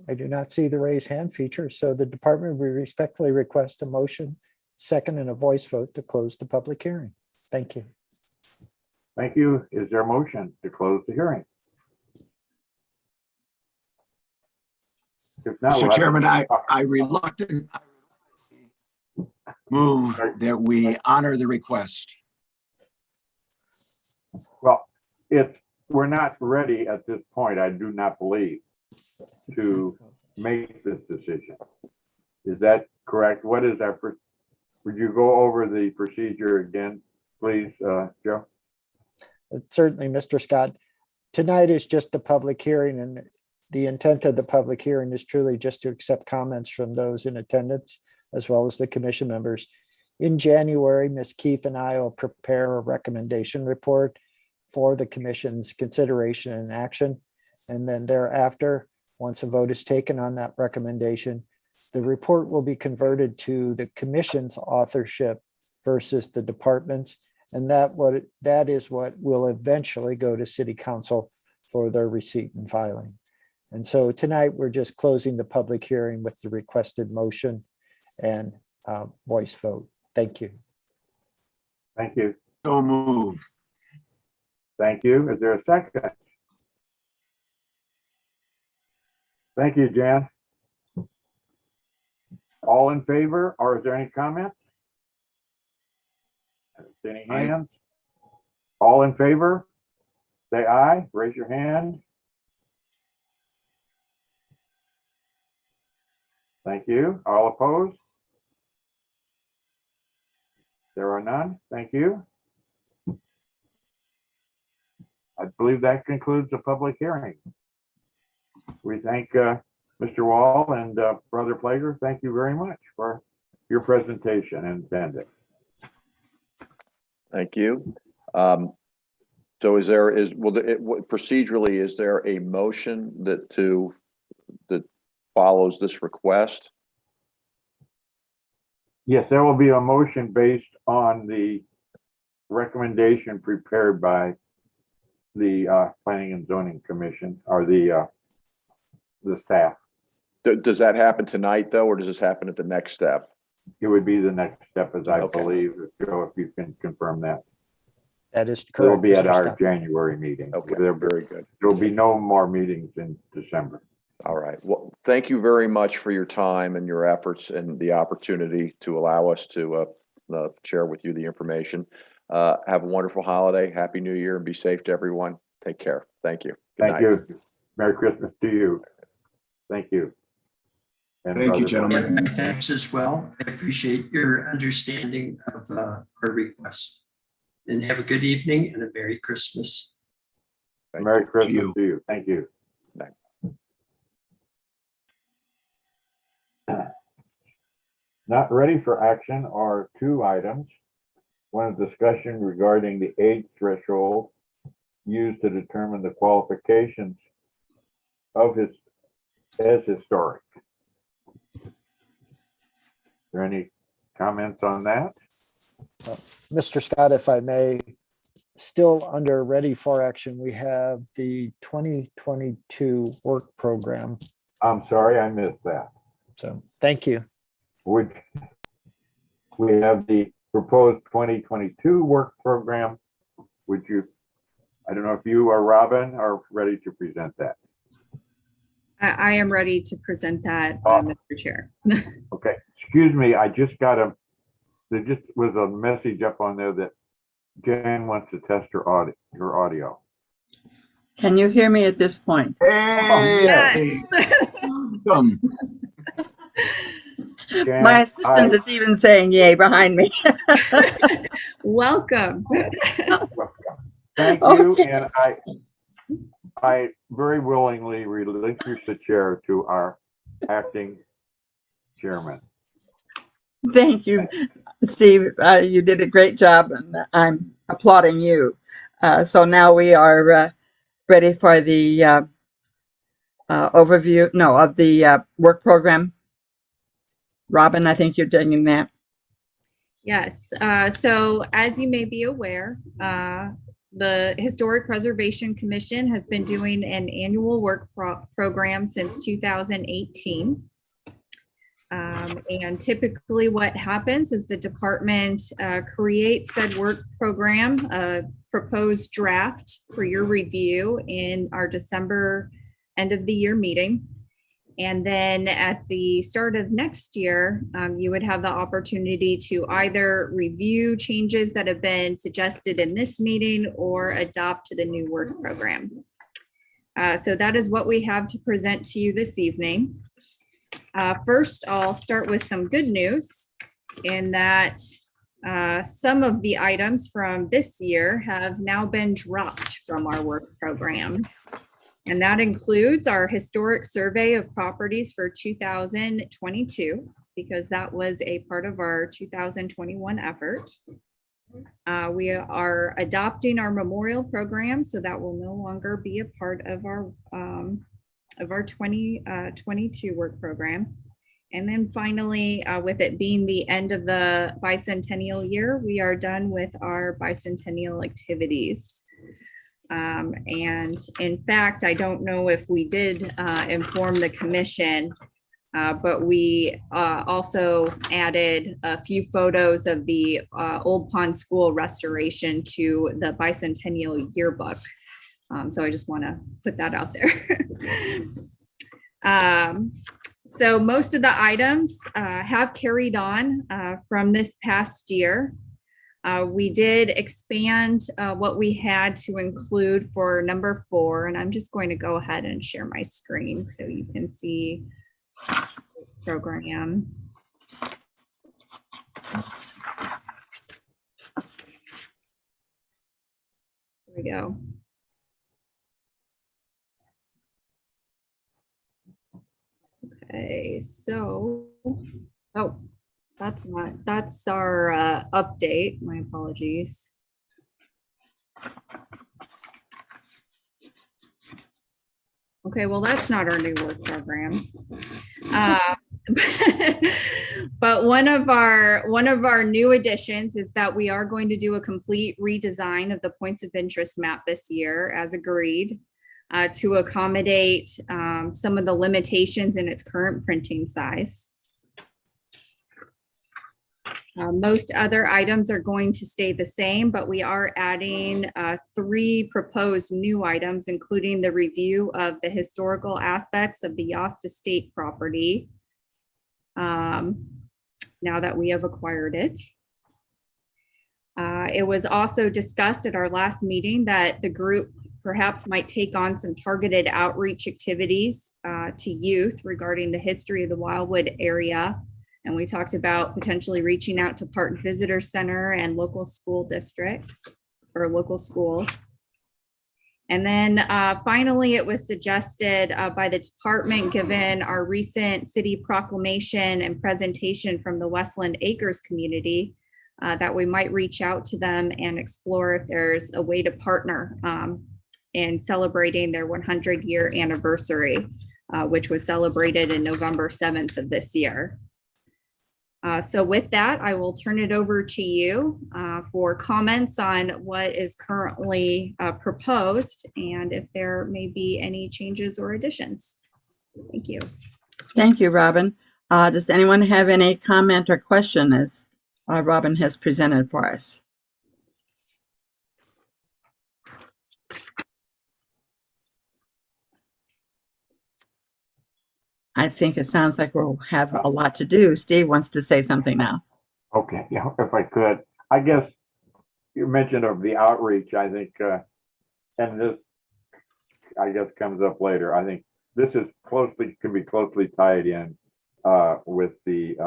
I do not see the raise hand feature, so the department will respectfully request a motion, second, and a voice vote to close the public hearing. Thank you. Thank you. Is there a motion to close the hearing? If not, Mr. we'll have- Chairman, I reluctantly move that we honor the request. Well, we're not ready at this point, I do not believe, to make this decision. Is that correct? What is our, would you go over the procedure again, please, Joe? Certainly, Mr. Scott. Tonight is just a public hearing, and the intent of the public hearing is truly just to accept comments from those in attendance, as well as the commission members. In January, Ms. Keefe and I will prepare a recommendation report for the commission's consideration and action. And then thereafter, once a vote is taken on that recommendation, the report will be converted to the commission's authorship versus the department's. And that is what will eventually go to city council for their receipt and filing. And so tonight, we're just closing the public hearing with the requested motion and voice vote. Thank you. Thank you. So move. Thank you. Is there a second? Thank you, Jan. All in favor, or is there any comments? Any hands? All in favor? Say aye. Raise your hand. Thank you. All opposed? There are none. Thank you. I believe that concludes the public hearing. We thank Mr. Wall and Brother Plager. Thank you very much for your presentation and attending. Thank you. So procedurally, is there a motion that follows this request? Yes, there will be a motion based on the recommendation prepared by the Planning and Zoning Commission or the staff. Does that happen tonight though, or does this happen at the next step? It would be the next step, as I Okay. believe, Joe, if you can confirm that. That is It will correct. be at Mr. our Staff. January meeting. Okay, There very good. will be no more meetings in December. All right. Well, thank you very much for your time and your efforts and the opportunity to allow us to share with you the information. Have a wonderful holiday. Happy New Year, and be safe to everyone. Take care. Thank you. Good Thank night. you. Merry Christmas to you. Thank you. And Thank you, Brother- gentlemen. And my thanks as well. I appreciate your understanding of our request. And have a good evening and a Merry Christmas. Merry Christmas you. to you. Thank you. Bye. Not ready for action are two items. One is discussion regarding the age threshold used to determine the qualifications of as historic. Are there any comments on that? Mr. Scott, if I may, still under ready for action, we have the 2022 work program. I'm sorry, I missed that. So thank you. We have the proposed 2022 work program. Would you, I don't know if you or Robin are ready to present that. I am ready to present that, Mr. Chair. Okay, excuse me, I just got there just was a message up on there that Jan wants to test her audio. Can you hear me at this point? Hey, Yes. welcome. Jan, My assistant is even saying yay behind me. Welcome. Thank you, Okay. and I very willingly relinquish the chair to our acting chairman. Thank you, Steve. You did a great job, and I'm applauding you. So now we are ready for the overview, of the work program. Robin, I think you're taking that. Yes. So as you may be aware, the Historic Preservation Commission has been doing an annual work program since 2018. And typically what happens is the department creates said work program, proposed draft for your review in our December end of the year meeting. And then at the start of next year, you would have the opportunity to either review changes that have been suggested in this meeting or adopt to the new work program. So that is what we have to present to you this evening. First, I'll start with some good news in that some of the items from this year have now been dropped from our work program. And that includes our historic survey of properties for 2022, because that was a part of our 2021 effort. We are adopting our memorial program, so that will no longer be a part of our 2022 work program. And then finally, with it being the end of the bicentennial year, we are done with our bicentennial activities. And in fact, I don't know if we did inform the commission, but we also added a few photos of the Old Pond School restoration to the bicentennial yearbook. So I just want to put that out there. So most of the items have carried on from this past year. We did expand what we had to include for number 4, and I'm just going to go ahead and share my screen so you can see the program. Here we go. Okay, so, oh, that's our update. My apologies. Okay, well, that's not our new work program. But one of our new additions is that we are going to do a complete redesign of the points of interest map this year, as agreed, to accommodate some of the limitations in its current printing size. Most other items are going to stay the same, but we are adding 3 proposed new items, including the review of the historical aspects of the Yost Estate property, now that we have acquired it. It was also discussed at our last meeting that the group perhaps might take on some targeted outreach activities to youth regarding the history of the Wildwood area. And we talked about potentially reaching out to Park Visitor Center and local school districts or local schools. And then finally, it was suggested by the department, given our recent city proclamation and presentation from the Westland Acres community, that we might reach out to them and explore if there's a way to partner in celebrating their 100-year anniversary, which was celebrated in November 7th of this year. So with that, I will turn it over to you for comments on what is currently proposed and if there may be any changes or additions. Thank you. Thank you, Robin. Does anyone have any comment or question as Robin has presented for us? I think it sounds like we'll have a lot to do. Steve wants to say something now. Okay, yeah, if I could, I guess you mentioned of the outreach, I think, and this, I guess, comes up later. I think this is can be closely tied in with the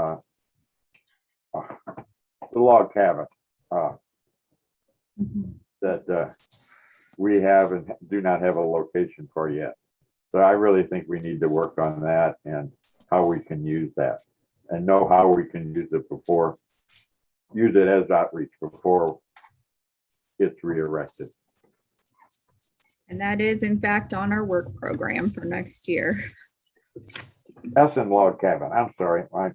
log cabin that we have and do not have a location for yet. So I really think we need to work on that and how we can use that and know how we can use it as outreach before it's re-erected. And that is in fact on our work program for next year. That's in log cabin. I'm sorry. I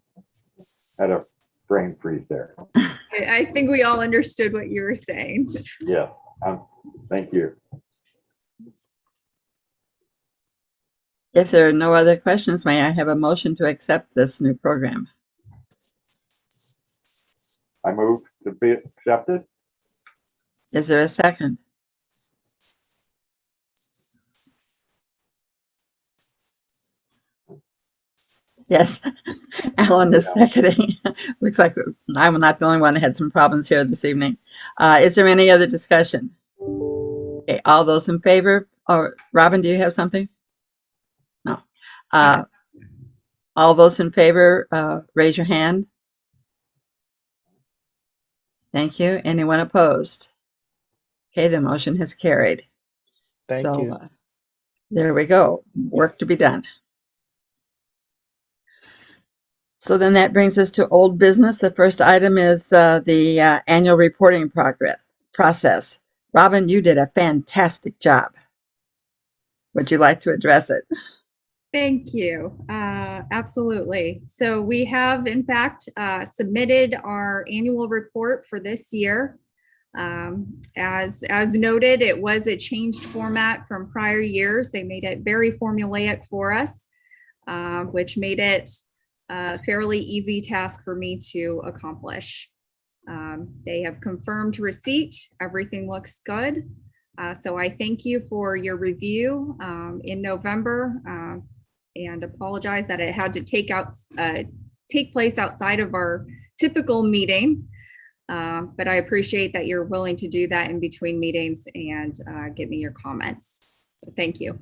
had a brain freeze there. I think we all understood what you were saying. Yeah, thank you. If there are no other questions, may I have a motion to accept this new program? I move to be accepted. Is there a second? Yes, Alan is seconding. Looks like I'm not the only one that had some problems here this evening. Is there any other discussion? Okay, all those in favor? Or Robin, do you have something? No. All those in favor, raise your hand. Thank you. Anyone opposed? Okay, the motion has carried. Thank you. There we go. Work to be done. So then that brings us to old business. The first item is the annual reporting process. Robin, you did a fantastic job. Would you like to address it? Thank you. Absolutely. So we have, in fact, submitted our annual report for this year. As noted, it was a changed format from prior years. They made it very formulaic for us, which made it a fairly easy task for me to accomplish. They have confirmed receipt. Everything looks good. So I thank you for your review in November and apologize that it had to take place outside of our typical meeting. But I appreciate that you're willing to do that in between meetings and give me your comments. So thank you.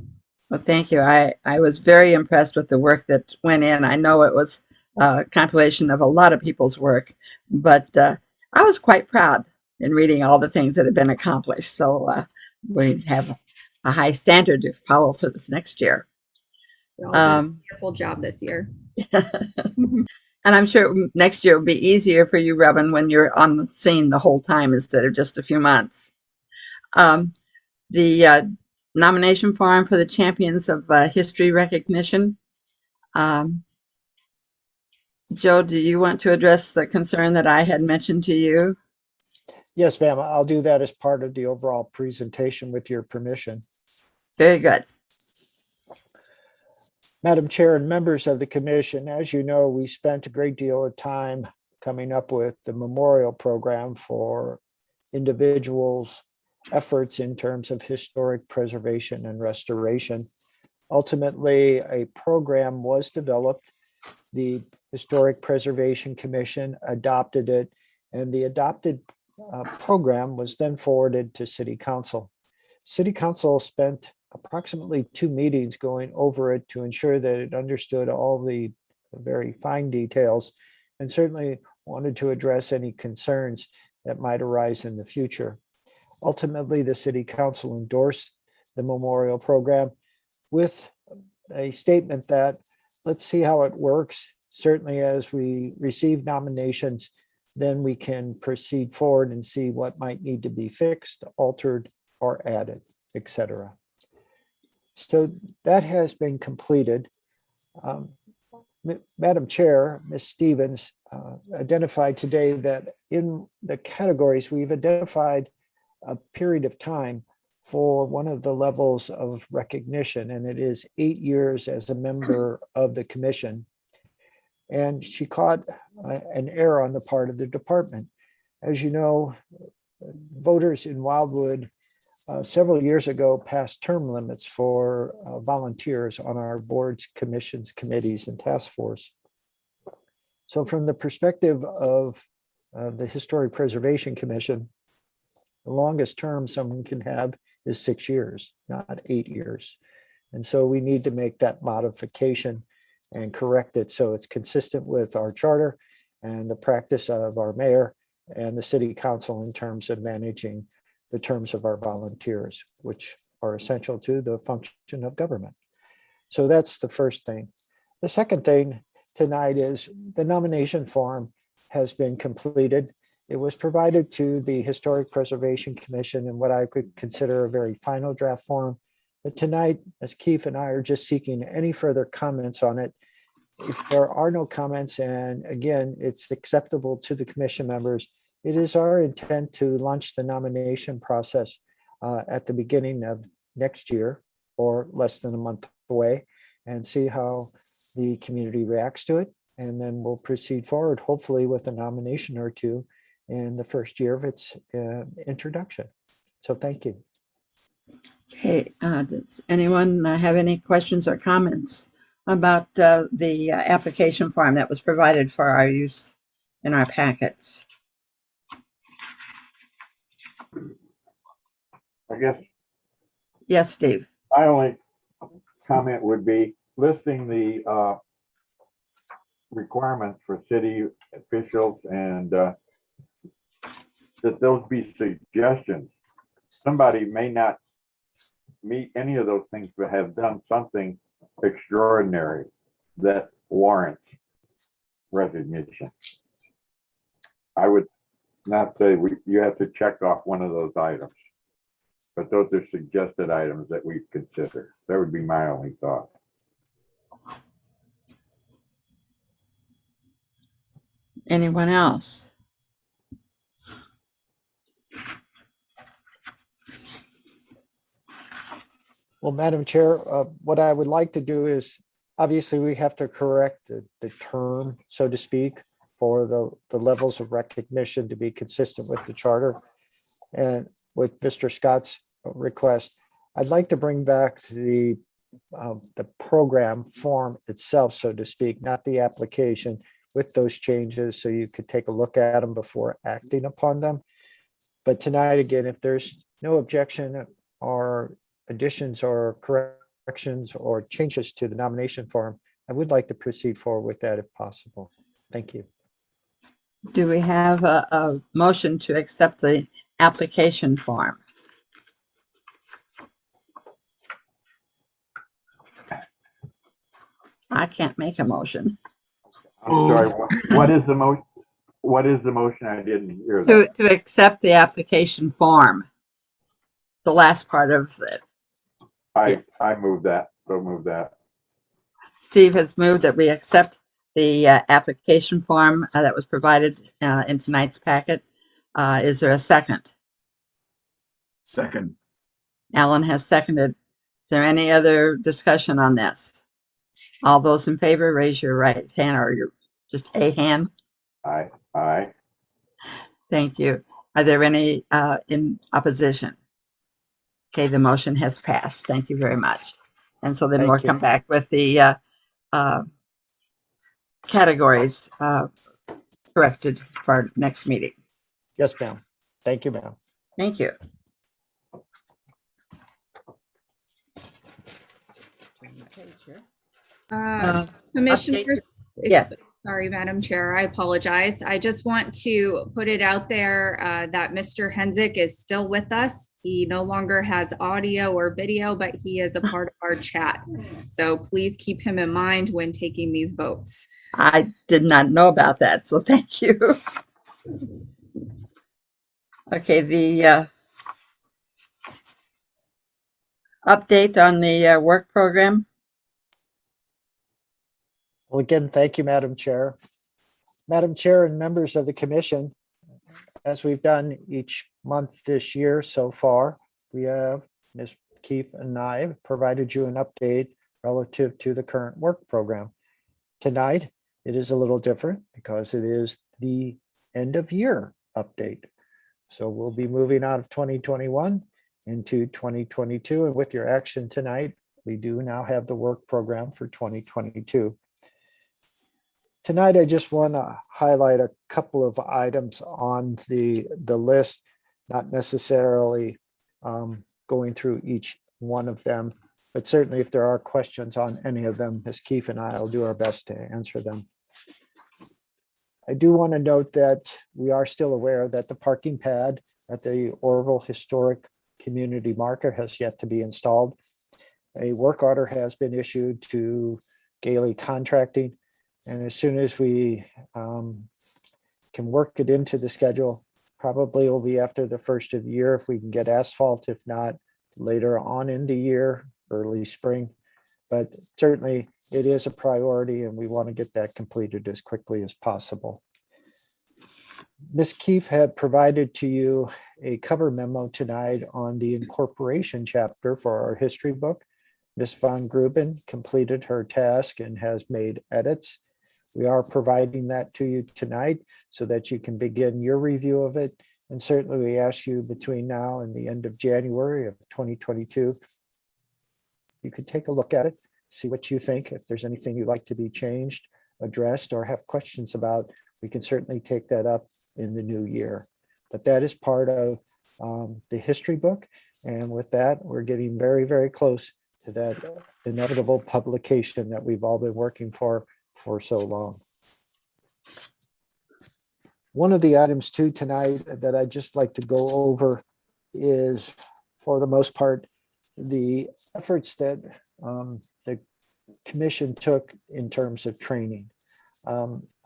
Well, thank you. I was very impressed with the work that went in. I know it was a compilation of a lot of people's work, but I was quite proud in reading all the things that have been accomplished. So we have a high standard to follow for this next year. You're all doing a wonderful job this year. And I'm sure next year will be easier for you, Robin, when you're on the scene the whole time instead of just a few months. The nomination form for the Champions of History Recognition. Joe, do you want to address the concern that I had mentioned to you? Yes, ma'am. I'll do that as part of the overall presentation with your permission. Very good. Madam Chair and members of the commission, as you know, we spent a great deal of time coming up with the memorial program for individuals' efforts in terms of historic preservation and restoration. Ultimately, a program was developed. The Historic Preservation Commission adopted it, and the adopted program was then forwarded to City Council. City Council spent approximately 2 meetings going over it to ensure that it understood all the very fine details and certainly wanted to address any concerns that might arise in the future. Ultimately, the City Council endorsed the memorial program with a statement that let's see how it works. Certainly, as we receive nominations, then we can proceed forward and see what might need to be fixed, altered, or added, etc. So that has been completed. Madam Chair, Ms. Stevens identified today that in the categories, we've identified a period of time for one of the levels of recognition, and it is 8 years as a member of the commission. And she caught an error on the part of the department. As you know, voters in Wildwood several years ago passed term limits for volunteers on our boards, commissions, committees, and task force. So from the perspective of the Historic Preservation Commission, the longest term someone can have is 6 years, not 8 years. And so we need to make that modification and correct it so it's consistent with our charter and the practice of our mayor and the city council in terms of managing the terms of our volunteers, which are essential to the function of government. So that's the first thing. The second thing tonight is the nomination form has been completed. It was provided to the Historic Preservation Commission in what I could consider a very final draft form. But tonight, as Keith and I are just seeking any further comments on it, if there are no comments, and again, it's acceptable to the commission members, it is our intent to launch the nomination process at the beginning of next year or less than a month away and see how the community reacts to it. And then we'll proceed forward, hopefully with a nomination or two in the first year of its introduction. So thank you. Okay, does anyone have any questions or comments about the application form that was provided for our use in our packets? I guess Yes, Steve. my only comment would be listing the requirements for city officials and that those be suggestions. Somebody may not meet any of those things, but have done something extraordinary that warrants recognition. I would not say you have to check off one of those items, but those are suggested items that we consider. That would be my only thought. Anyone else? Well, Madam Chair, what I would like to do is, obviously, we have to correct the term, so to speak, for the levels of recognition to be consistent with the charter. And with Mr. Scott's request, I'd like to bring back the program form itself, so to speak, not the application, with those changes so you could take a look at them before acting upon them. But tonight, again, if there's no objection or additions or corrections or changes to the nomination form, I would like to proceed forward with that if possible. Thank you. Do we have a motion to accept the application form? I can't make a motion. I'm sorry, what is the motion? What is the motion? I didn't hear that. To accept the application form. The last part of it. I move that, so move that. Steve has moved that we accept the application form that was provided in tonight's packet. Is there a second? Second. Alan has seconded. Is there any other discussion on this? All those in favor, raise your right hand or your just a hand. Aye. Thank you. Are there any in opposition? Okay, the motion has passed. Thank you very much. And so then Thank we'll you. come back with the categories corrected for our next meeting. Yes, ma'am. Thank you, ma'am. Thank you. Commissioners, Yes. sorry, Madam Chair, I apologize. I just want to put it out there that Mr. Hensick is still with us. He no longer has audio or video, but he is a part of our chat. So please keep him in mind when taking these votes. I did not know about that, so thank you. Okay, the update on the work program. Well, again, thank you, Madam Chair. Madam Chair and members of the commission, as we've done each month this year so far, we have Ms. Keefe and I have provided you an update relative to the current work program. Tonight, it is a little different because it is the end of year update. So we'll be moving out of 2021 into 2022. And with your action tonight, we do now have the work program for 2022. Tonight, I just want to highlight a couple of items on the list, not necessarily going through each one of them, but certainly if there are questions on any of them, Ms. Keefe and I will do our best to answer them. I do want to note that we are still aware that the parking pad at the Orville Historic Community Marker has yet to be installed. A work order has been issued to Gailey Contracting. And as soon as we can work it into the schedule, probably will be after the first of the year if we can get asphalt, if not later on in the year, early spring. But certainly it is a priority and we want to get that completed as quickly as possible. Ms. Keefe had provided to you a cover memo tonight on the incorporation chapter for our history book. Ms. Von Gruben completed her task and has made edits. We are providing that to you tonight so that you can begin your review of it. And certainly we ask you between now and the end of January of 2022, you could take a look at it, see what you think. If there's anything you'd like to be changed, addressed, or have questions about, we can certainly take that up in the new year. But that is part of the history book. And with that, we're getting very, very close to that inevitable publication that we've all been working for so long. One of the items too tonight that I'd just like to go over is, for the most part, the efforts that the commission took in terms of training.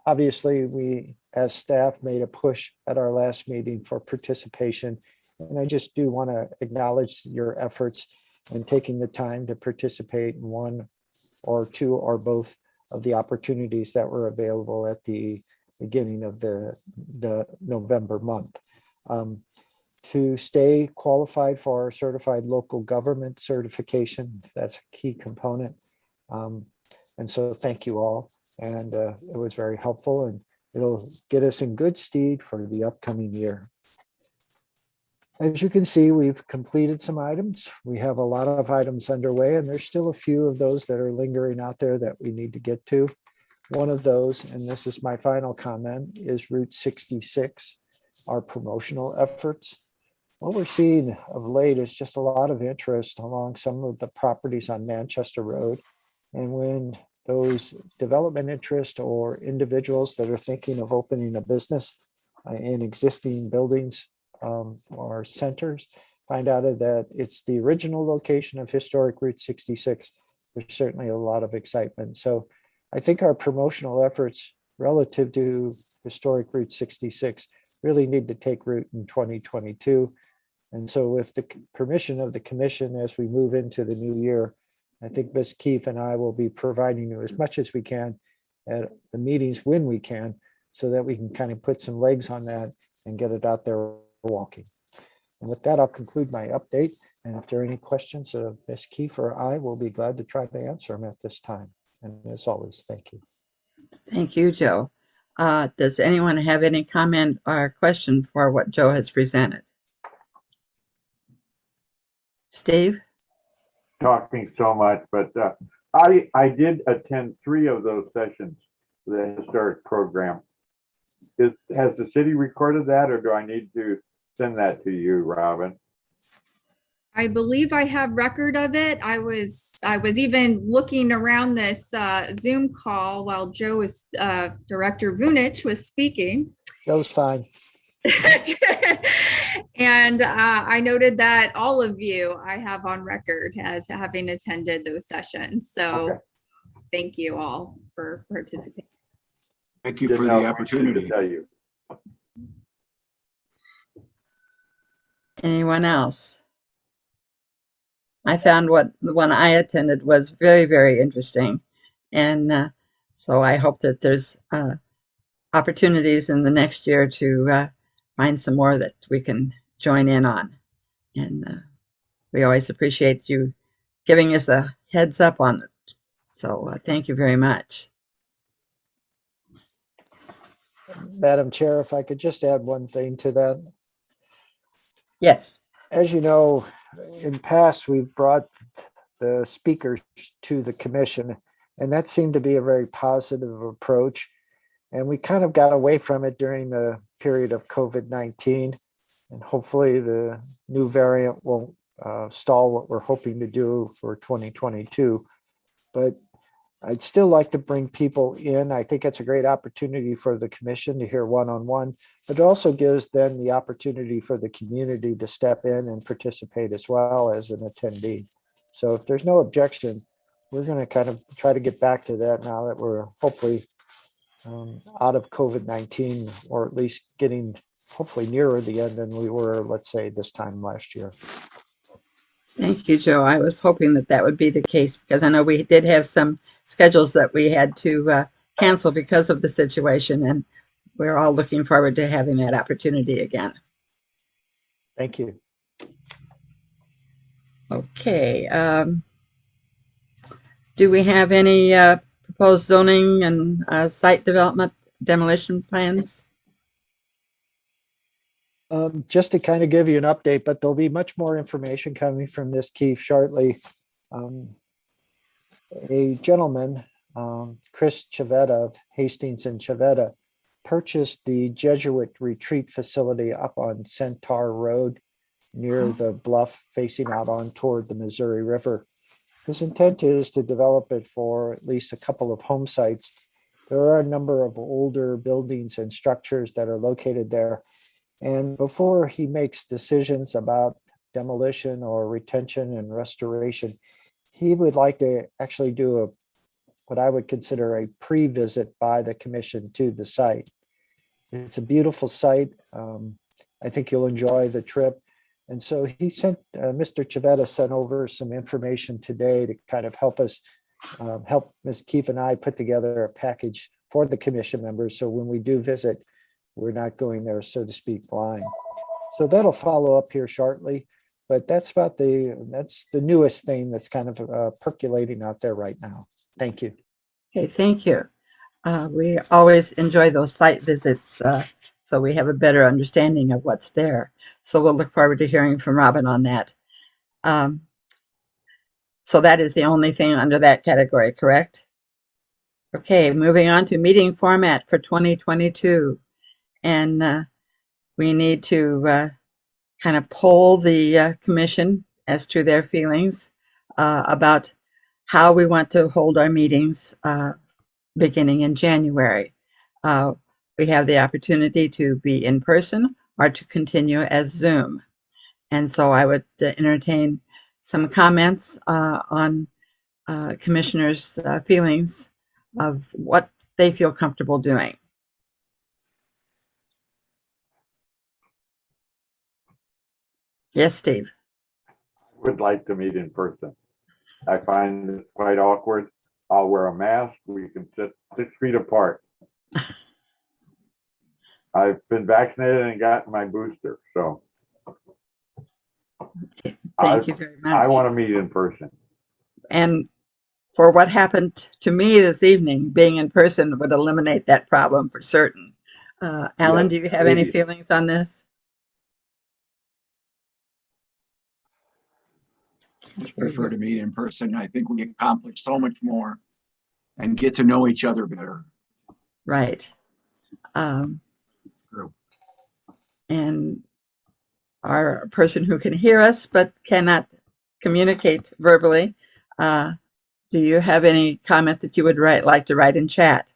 Obviously, we as staff made a push at our last meeting for participation, and I just do want to acknowledge your efforts in taking the time to participate in one or two or both of the opportunities that were available at the beginning of the November month. To stay qualified for our certified local government certification, that's a key component. And so thank you all. And it was very helpful and it'll get us in good stead for the upcoming year. As you can see, we've completed some items. We have a lot of items underway, and there's still a few of those that are lingering out there that we need to get to. One of those, and this is my final comment, is Route 66, our promotional efforts. What we're seeing of late is just a lot of interest along some of the properties on Manchester Road. And when those development interests or individuals that are thinking of opening a business in existing buildings or centers find out that it's the original location of historic Route 66, there's certainly a lot of excitement. So I think our promotional efforts relative to historic Route 66 really need to take root in 2022. And so with the permission of the commission, as we move into the new year, I think Ms. Keefe and I will be providing you as much as we can at the meetings when we can, so that we can kind of put some legs on that and get it out there walking. And with that, I'll conclude my update. And if there are any questions of Ms. Keefe or I, will be glad to try to answer them at this time. And as always, thank you. Thank you, Joe. Does anyone have any comment or question for what Joe has presented? Steve? Talking so much, but I did attend 3 of those sessions, the historic program. Has the city recorded that, or do I need to send that to you, Robin? I believe I have record of it. I was even looking around this Zoom call while Director Vunich was speaking. That was fine. And I noted that all of you I have on record as having attended those sessions. So Okay. Thank you all for participating. Thank you for the opportunity. To tell you. Anyone else? I found the one I attended was very, very interesting. And so I hope that there's opportunities in the next year to find some more that we can join in on. And we always appreciate you giving us a heads up on it. So thank you very much. Madam Chair, if I could just add one thing to that. Yes. As you know, in past, we've brought the speakers to the commission, and that seemed to be a very positive approach. And we kind of got away from it during the period of COVID-19. And hopefully the new variant won't stall what we're hoping to do for 2022. But I'd still like to bring people in. I think it's a great opportunity for the commission to hear one-on-one, but it also gives them the opportunity for the community to step in and participate as well as an attendee. So if there's no objection, we're going to kind of try to get back to that now that we're hopefully out of COVID-19, or at least getting hopefully nearer the end than we were, let's say, this time last year. Thank you, Joe. I was hoping that that would be the case, because I know we did have some schedules that we had to cancel because of the situation, and we're all looking forward to having that opportunity again. Thank you. Okay. Do we have any proposed zoning and site development demolition plans? Just to kind of give you an update, but there'll be much more information coming from Ms. Keefe shortly. A gentleman, Chris Chavetta of Hastings and Chavetta, purchased the Jesuit retreat facility up on Centaur Road near the bluff facing out on toward the Missouri River. His intent is to develop it for at least a couple of home sites. There are a number of older buildings and structures that are located there. And before he makes decisions about demolition or retention and restoration, he would like to actually do what I would consider a pre-visit by the commission to the site. It's a beautiful site. I think you'll enjoy the trip. And so he sent, Mr. Chavetta sent over some information today to kind of help us, help Ms. Keefe and I put together a package for the commission members. So when we do visit, we're not going there, so to speak, blind. So that'll follow up here shortly, but that's the newest thing that's kind of percolating out there right now. Thank you. Okay, thank you. We always enjoy those site visits, so we have a better understanding of what's there. So we'll look forward to hearing from Robin on that. So that is the only thing under that category, correct? Okay, moving on to meeting format for 2022. And we need to kind of poll the commission as to their feelings about how we want to hold our meetings beginning in January. We have the opportunity to be in person or to continue as Zoom. And so I would entertain some comments on commissioners' feelings of what they feel comfortable doing. Yes, Steve. Would like to meet in person. I find it quite awkward. I'll wear a mask. We can sit 6 feet apart. I've been vaccinated and got my booster, so Thank you very I much. want to meet in person. And for what happened to me this evening, being in person would eliminate that problem for certain. Alan, Yes, do you have any maybe. feelings on this? Just prefer to meet in person. I think we accomplish so much more and get to know each other better. Right. True. And our person who can hear us but cannot communicate verbally, do you have any comment that you would like to write in chat?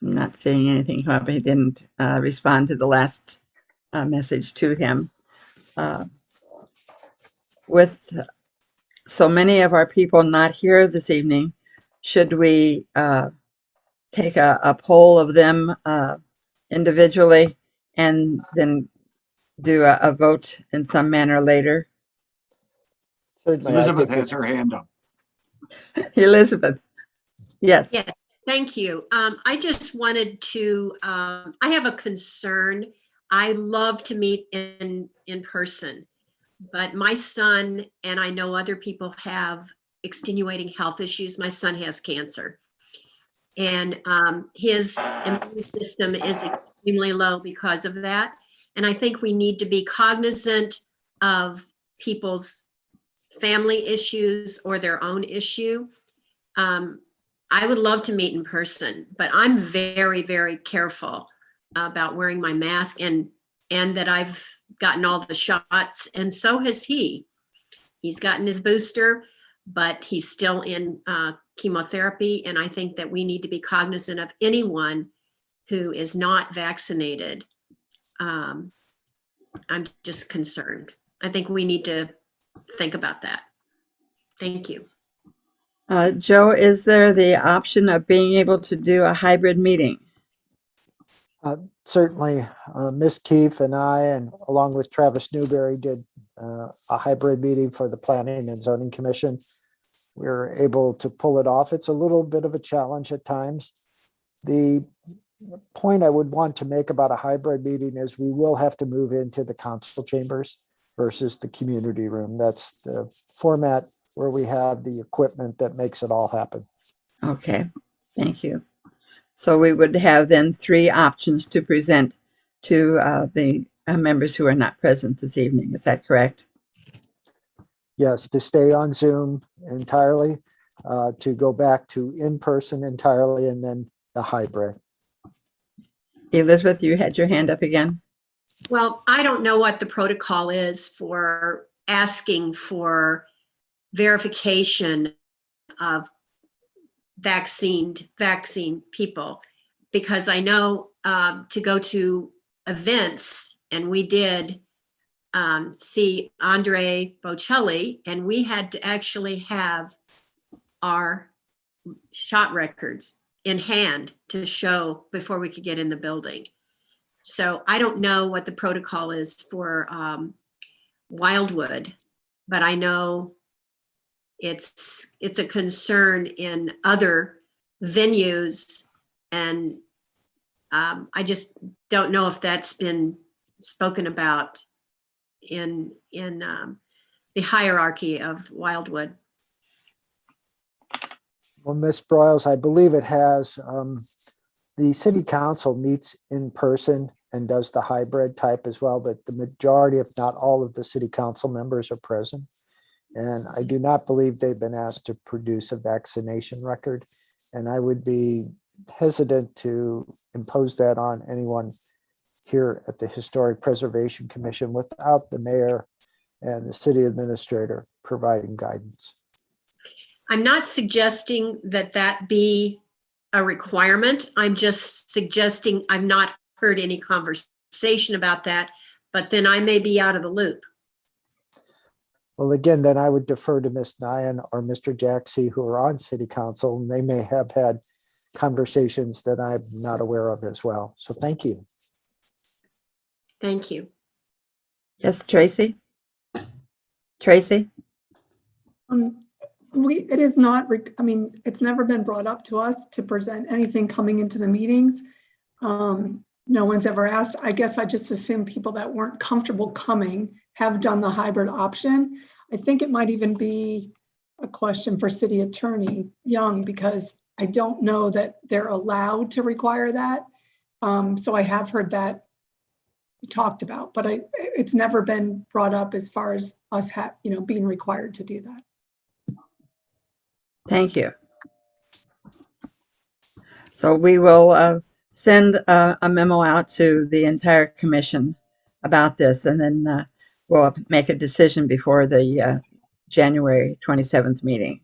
I'm not seeing anything come up. He didn't respond to the last message to him. With so many of our people not here this evening, should we take a poll of them individually and then do a vote in some manner later? Certainly, I Elizabeth think has her hand up. Elizabeth, yes. Yes, thank you. I just wanted to, I have a concern. I love to meet in person, but my son, and I know other people have extenuating health issues. My son has cancer. And his immune system is extremely low because of that. And I think we need to be cognizant of people's family issues or their own issue. I would love to meet in person, but I'm very, very careful about wearing my mask and that I've gotten all the shots, and so has he. He's gotten his booster, but he's still in chemotherapy, and I think that we need to be cognizant of anyone who is not vaccinated. I'm just concerned. I think we need to think about that. Thank you. Joe, is there the option of being able to do a hybrid meeting? certainly Ms. Keefe and I, and along with Travis Newberry, did a hybrid meeting for the Planning and Zoning Commission. We were able to pull it off. It's a little bit of a challenge at times. The point I would want to make about a hybrid meeting is we will have to move into the council chambers versus the community room. That's the format where we have the equipment that makes it all happen. Okay, thank you. So we would have then 3 options to present to the members who are not present this evening. Is that correct? Yes, to stay on Zoom entirely, to go back to in-person entirely, and then the hybrid. Elizabeth, you had your hand up again. Well, I don't know what the protocol is for asking for verification of vaccine people, because I know to go to events, and we did see Andre Bocelli, and we had to actually have our shot records in hand to show before we could get in the building. So I don't know what the protocol is for Wildwood, but I know it's a concern in other venues, and I just don't know if that's been spoken about in the hierarchy of Wildwood. Well, Ms. Broyles, I believe it has. The city council meets in person and does the hybrid type as well, but the majority, if not all of the city council members are present. And I do not believe they've been asked to produce a vaccination record. And I would be hesitant to impose that on anyone here at the Historic Preservation Commission without the mayor and the city administrator providing guidance. I'm not suggesting that that be a requirement. I'm just suggesting I've not heard any conversation about that, but then I may be out of the loop. Well, again, then I would defer to Ms. Nyan or Mr. Jaxie, who are on city council, and they may have had conversations that I'm not aware of as well. So thank you. Thank you. Yes, Tracy? Tracy? It is not, I mean, it's never been brought up to us to present anything coming into the meetings. No one's ever asked. I guess I just assume people that weren't comfortable coming have done the hybrid option. I think it might even be a question for City Attorney Young, because I don't know that they're allowed to require that. So I have heard that talked about, but it's never been brought up as far as us being required to do that. Thank you. So we will send a memo out to the entire commission about this, and then we'll make a decision before the January 27th meeting.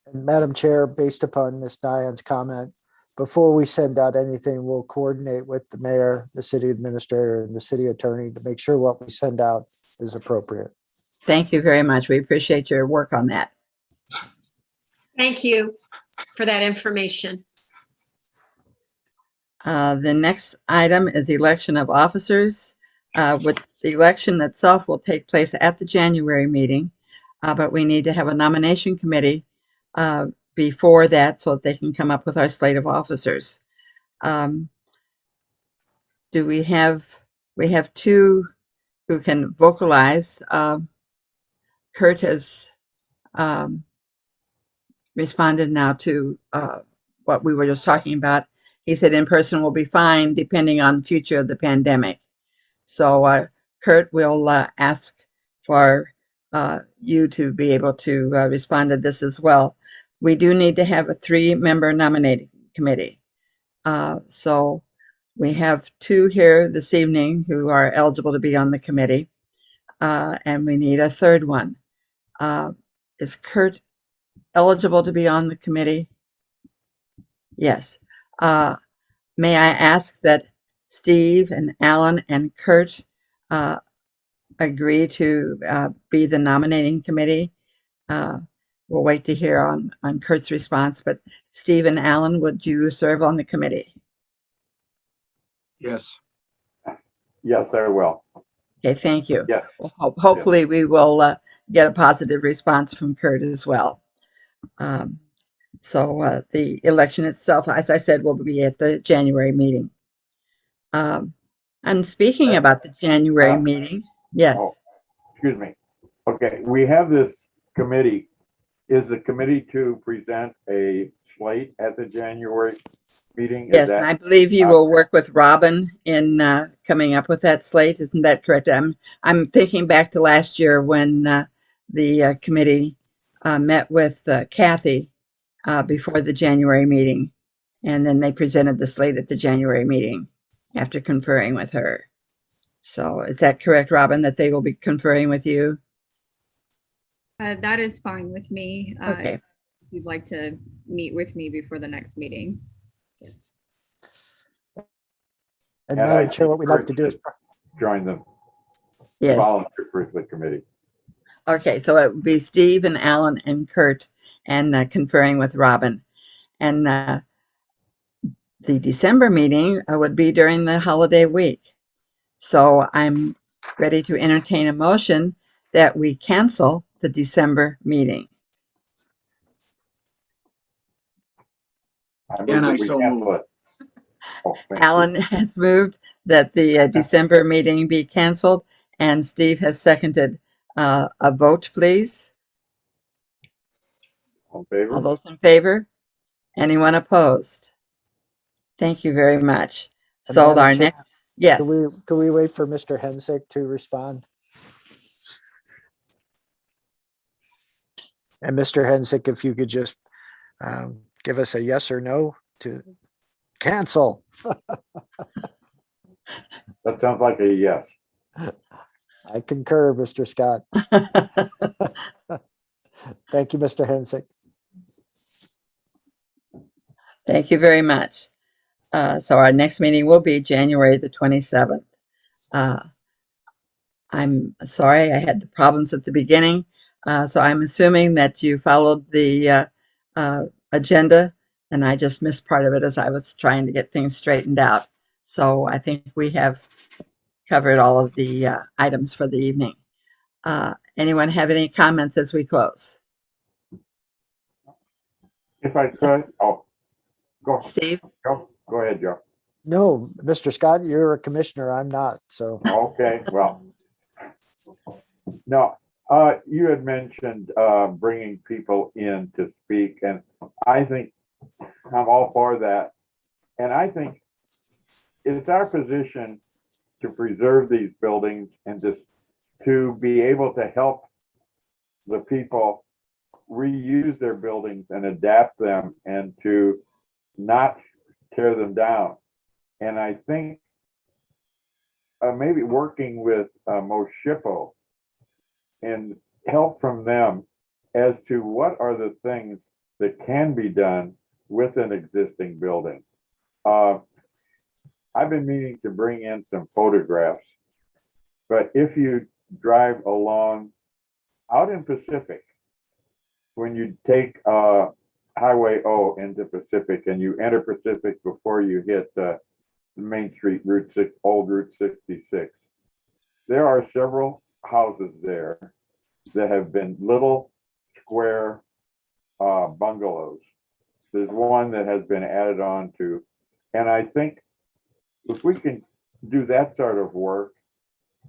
And Madam Chair, based upon Ms. Diane's comment, before we send out anything, we'll coordinate with the mayor, the city administrator, and the city attorney to make sure what we send out is appropriate. Thank you very much. We appreciate your work on that. Thank you for that information. The next item is election of officers. With the election itself will take place at the January meeting, but we need to have a nomination committee before that so that they can come up with our slate of officers. Do we have two who can vocalize. Kurt has responded now to what we were just talking about. He said in person will be fine depending on the future of the pandemic. So Kurt will ask for you to be able to respond to this as well. We do need to have a 3-member nominating committee. So we have 2 here this evening who are eligible to be on the committee, and we need a 3rd one. Is Kurt eligible to be on the committee? Yes. May I ask that Steve and Alan and Kurt agree to be the nominating committee? We'll wait to hear on Kurt's response, but Steve and Alan, would you serve on the committee? Yes. Yes, I will. Okay, thank you. Yes. Well, hopefully we will get a positive response from Kurt as well. So the election itself, as I said, will be at the January meeting. I'm speaking about the January meeting. Yes. Oh, excuse me. Okay, we have this committee. Is the committee to present a slate at the January meeting? Yes, and I believe you will work with Robin in coming up with that slate. Isn't that correct? I'm thinking back to last year when the committee met with Kathy before the January meeting, and then they presented the slate at the January meeting after conferring with her. So is that correct, Robin, that they will be conferring with you? That is fine with me. Okay. If you'd like to meet with me before the next meeting. And Madam Chair, what we'd like to do is join the volunteer for the committee. Okay, so it would be Steve and Alan and Kurt and conferring with Robin. And the December meeting would be during the holiday week. So I'm ready to entertain a motion that we cancel the December meeting. And I so move. Alan has moved that the December meeting be canceled, and Steve has seconded. A vote, please. All in favor? All those in favor? Anyone opposed? Thank you very much. So our next, yes. Can we wait for Mr. Hensick to respond? And Mr. Hensick, if you could just give us a yes or no to cancel. That sounds like a yes. I concur, Mr. Scott. Thank you, Mr. Hensick. Thank you very much. So our next meeting will be January the 27th. I'm sorry I had the problems at the beginning. So I'm assuming that you followed the agenda and I just missed part of it as I was trying to get things straightened out. So I think we have covered all of the items for the evening. Anyone have any comments as we close? If I could, go Steve? ahead, Joe. No, Mr. Scott, you're a commissioner. I'm not. So, Okay, well, no, you had mentioned bringing people in to speak, and I think I'm all for that. And I think it's our position to preserve these buildings and to be able to help the people reuse their buildings and adapt them and to not tear them down. And I think maybe working with Moshipo and help from them as to what are the things that can be done with an existing building. I've been meaning to bring in some photographs, but if you drive along out in Pacific, when you take Highway O into Pacific and you enter Pacific before you hit Main Street, old Route 66, there are several houses there that have been little square bungalows. There's one that has been added on to, and I think if we can do that sort of work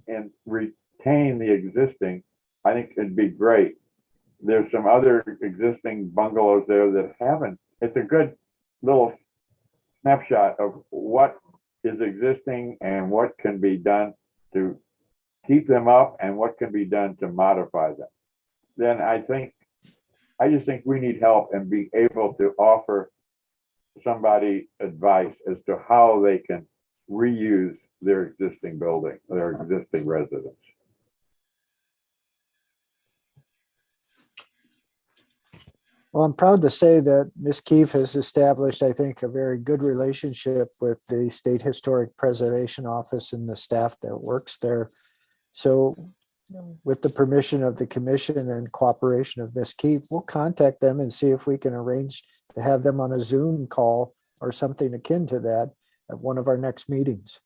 and retain the existing, I think it'd be great. There's some other existing bungalows there that haven't. It's a good little snapshot of what is existing and what can be done to keep them up and what can be done to modify them. Then I just think we need help and be able to offer somebody advice as to how they can reuse their existing building, their existing residence. well, I'm proud to say that Ms. Keefe has established, I think, a very good relationship with the State Historic Preservation Office and the staff that works there. So with the permission of the commission and cooperation of Ms. Keefe, we'll contact them and see if we can arrange to have them on a Zoom call or something akin to that at one of our next meetings.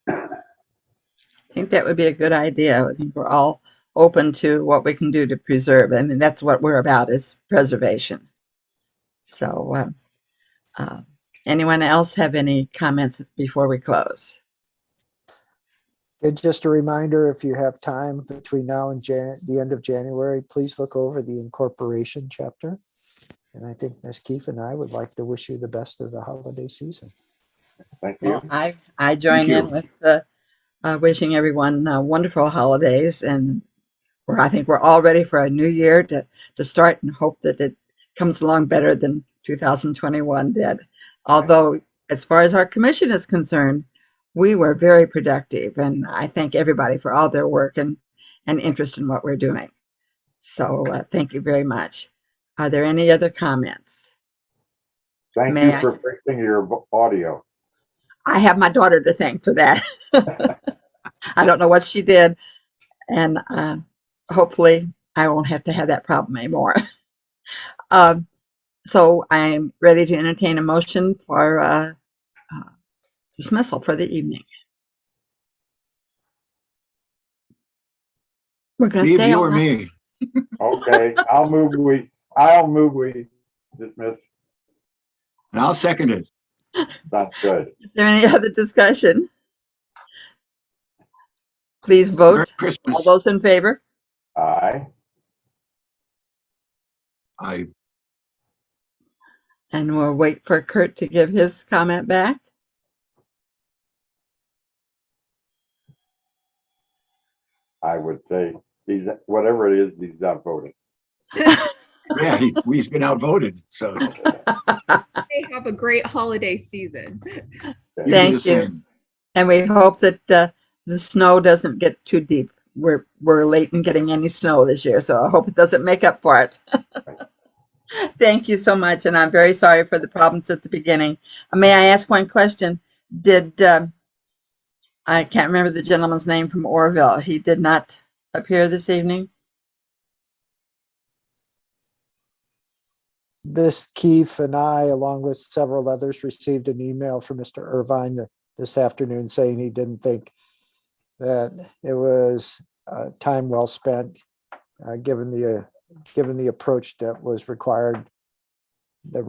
I think that would be a good idea. I think we're all open to what we can do to preserve. I mean, that's what we're about, is preservation. So anyone else have any comments before we close? And just a reminder, if you have time between now and the end of January, please look over the incorporation chapter. And I think Ms. Keefe and I would like to wish you the best of the holiday season. Thank you. Well, I join in with wishing everyone wonderful holidays, and I think we're all ready for a new year to start, and hope that it comes along better than 2021 did. Although, as far as our commission is concerned, we were very productive, and I thank everybody for all their work and interest in what we're doing. So thank you very much. Are there any other comments? Thank you for fixing your audio. I have my daughter to thank for that. I don't know what she did, and hopefully I won't have to have that problem anymore. So I'm ready to entertain a motion for dismissal for the evening. We're going to Steve, stay you all or night. me? Okay, I'll move we dismiss. And I'll second it. That's good. Is there any other discussion? Please vote. Merry Christmas. All those in favor? Aye. I And we'll wait for Kurt to give his comment back. I would say whatever it is, he's not voting. yeah, he's been outvoted. So They have a great holiday season. Thank you. And we hope that the snow doesn't get too deep. We're late in getting any snow this year, so I hope it doesn't make up for it. Thank you so much, and I'm very sorry for the problems at the beginning. May I ask one question? Did I can't remember the gentleman's name from Orville. He did not appear this evening? Miss Keefe and I, along with several others, received an email from Mr. Irvine this afternoon saying he didn't think that it was time well spent, given the approach that was required. The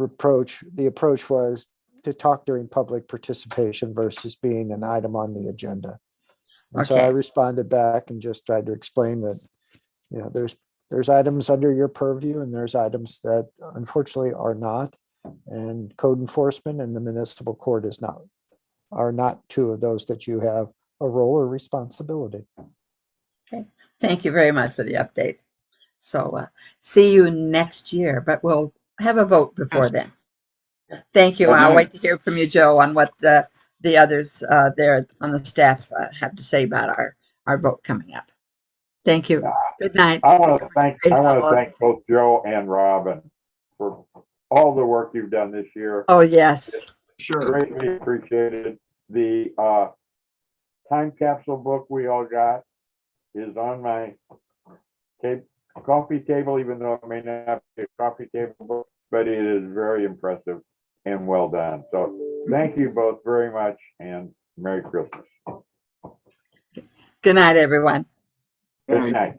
approach was to talk during public participation versus being an item on the agenda. And so I Okay. responded back and just tried to explain that, there's items under your purview and there's items that unfortunately are not. And code enforcement and the municipal court are not two of those that you have a role or responsibility. Okay. Thank you very much for the update. So see you next year, but we'll have a vote before then. Thank you. I'll wait to hear from you, Joe, on what the others there on the staff have to say about our vote coming up. Thank you. Good night. I want to thank both Joe and Robin for all the work you've done this year. Oh, yes. Sure. Greatly appreciated. The time capsule book we all got is on my coffee table, even though it may not be a coffee table book, but it is very impressive and well done. So thank you both very much and Merry Christmas. Good night, everyone. Good night.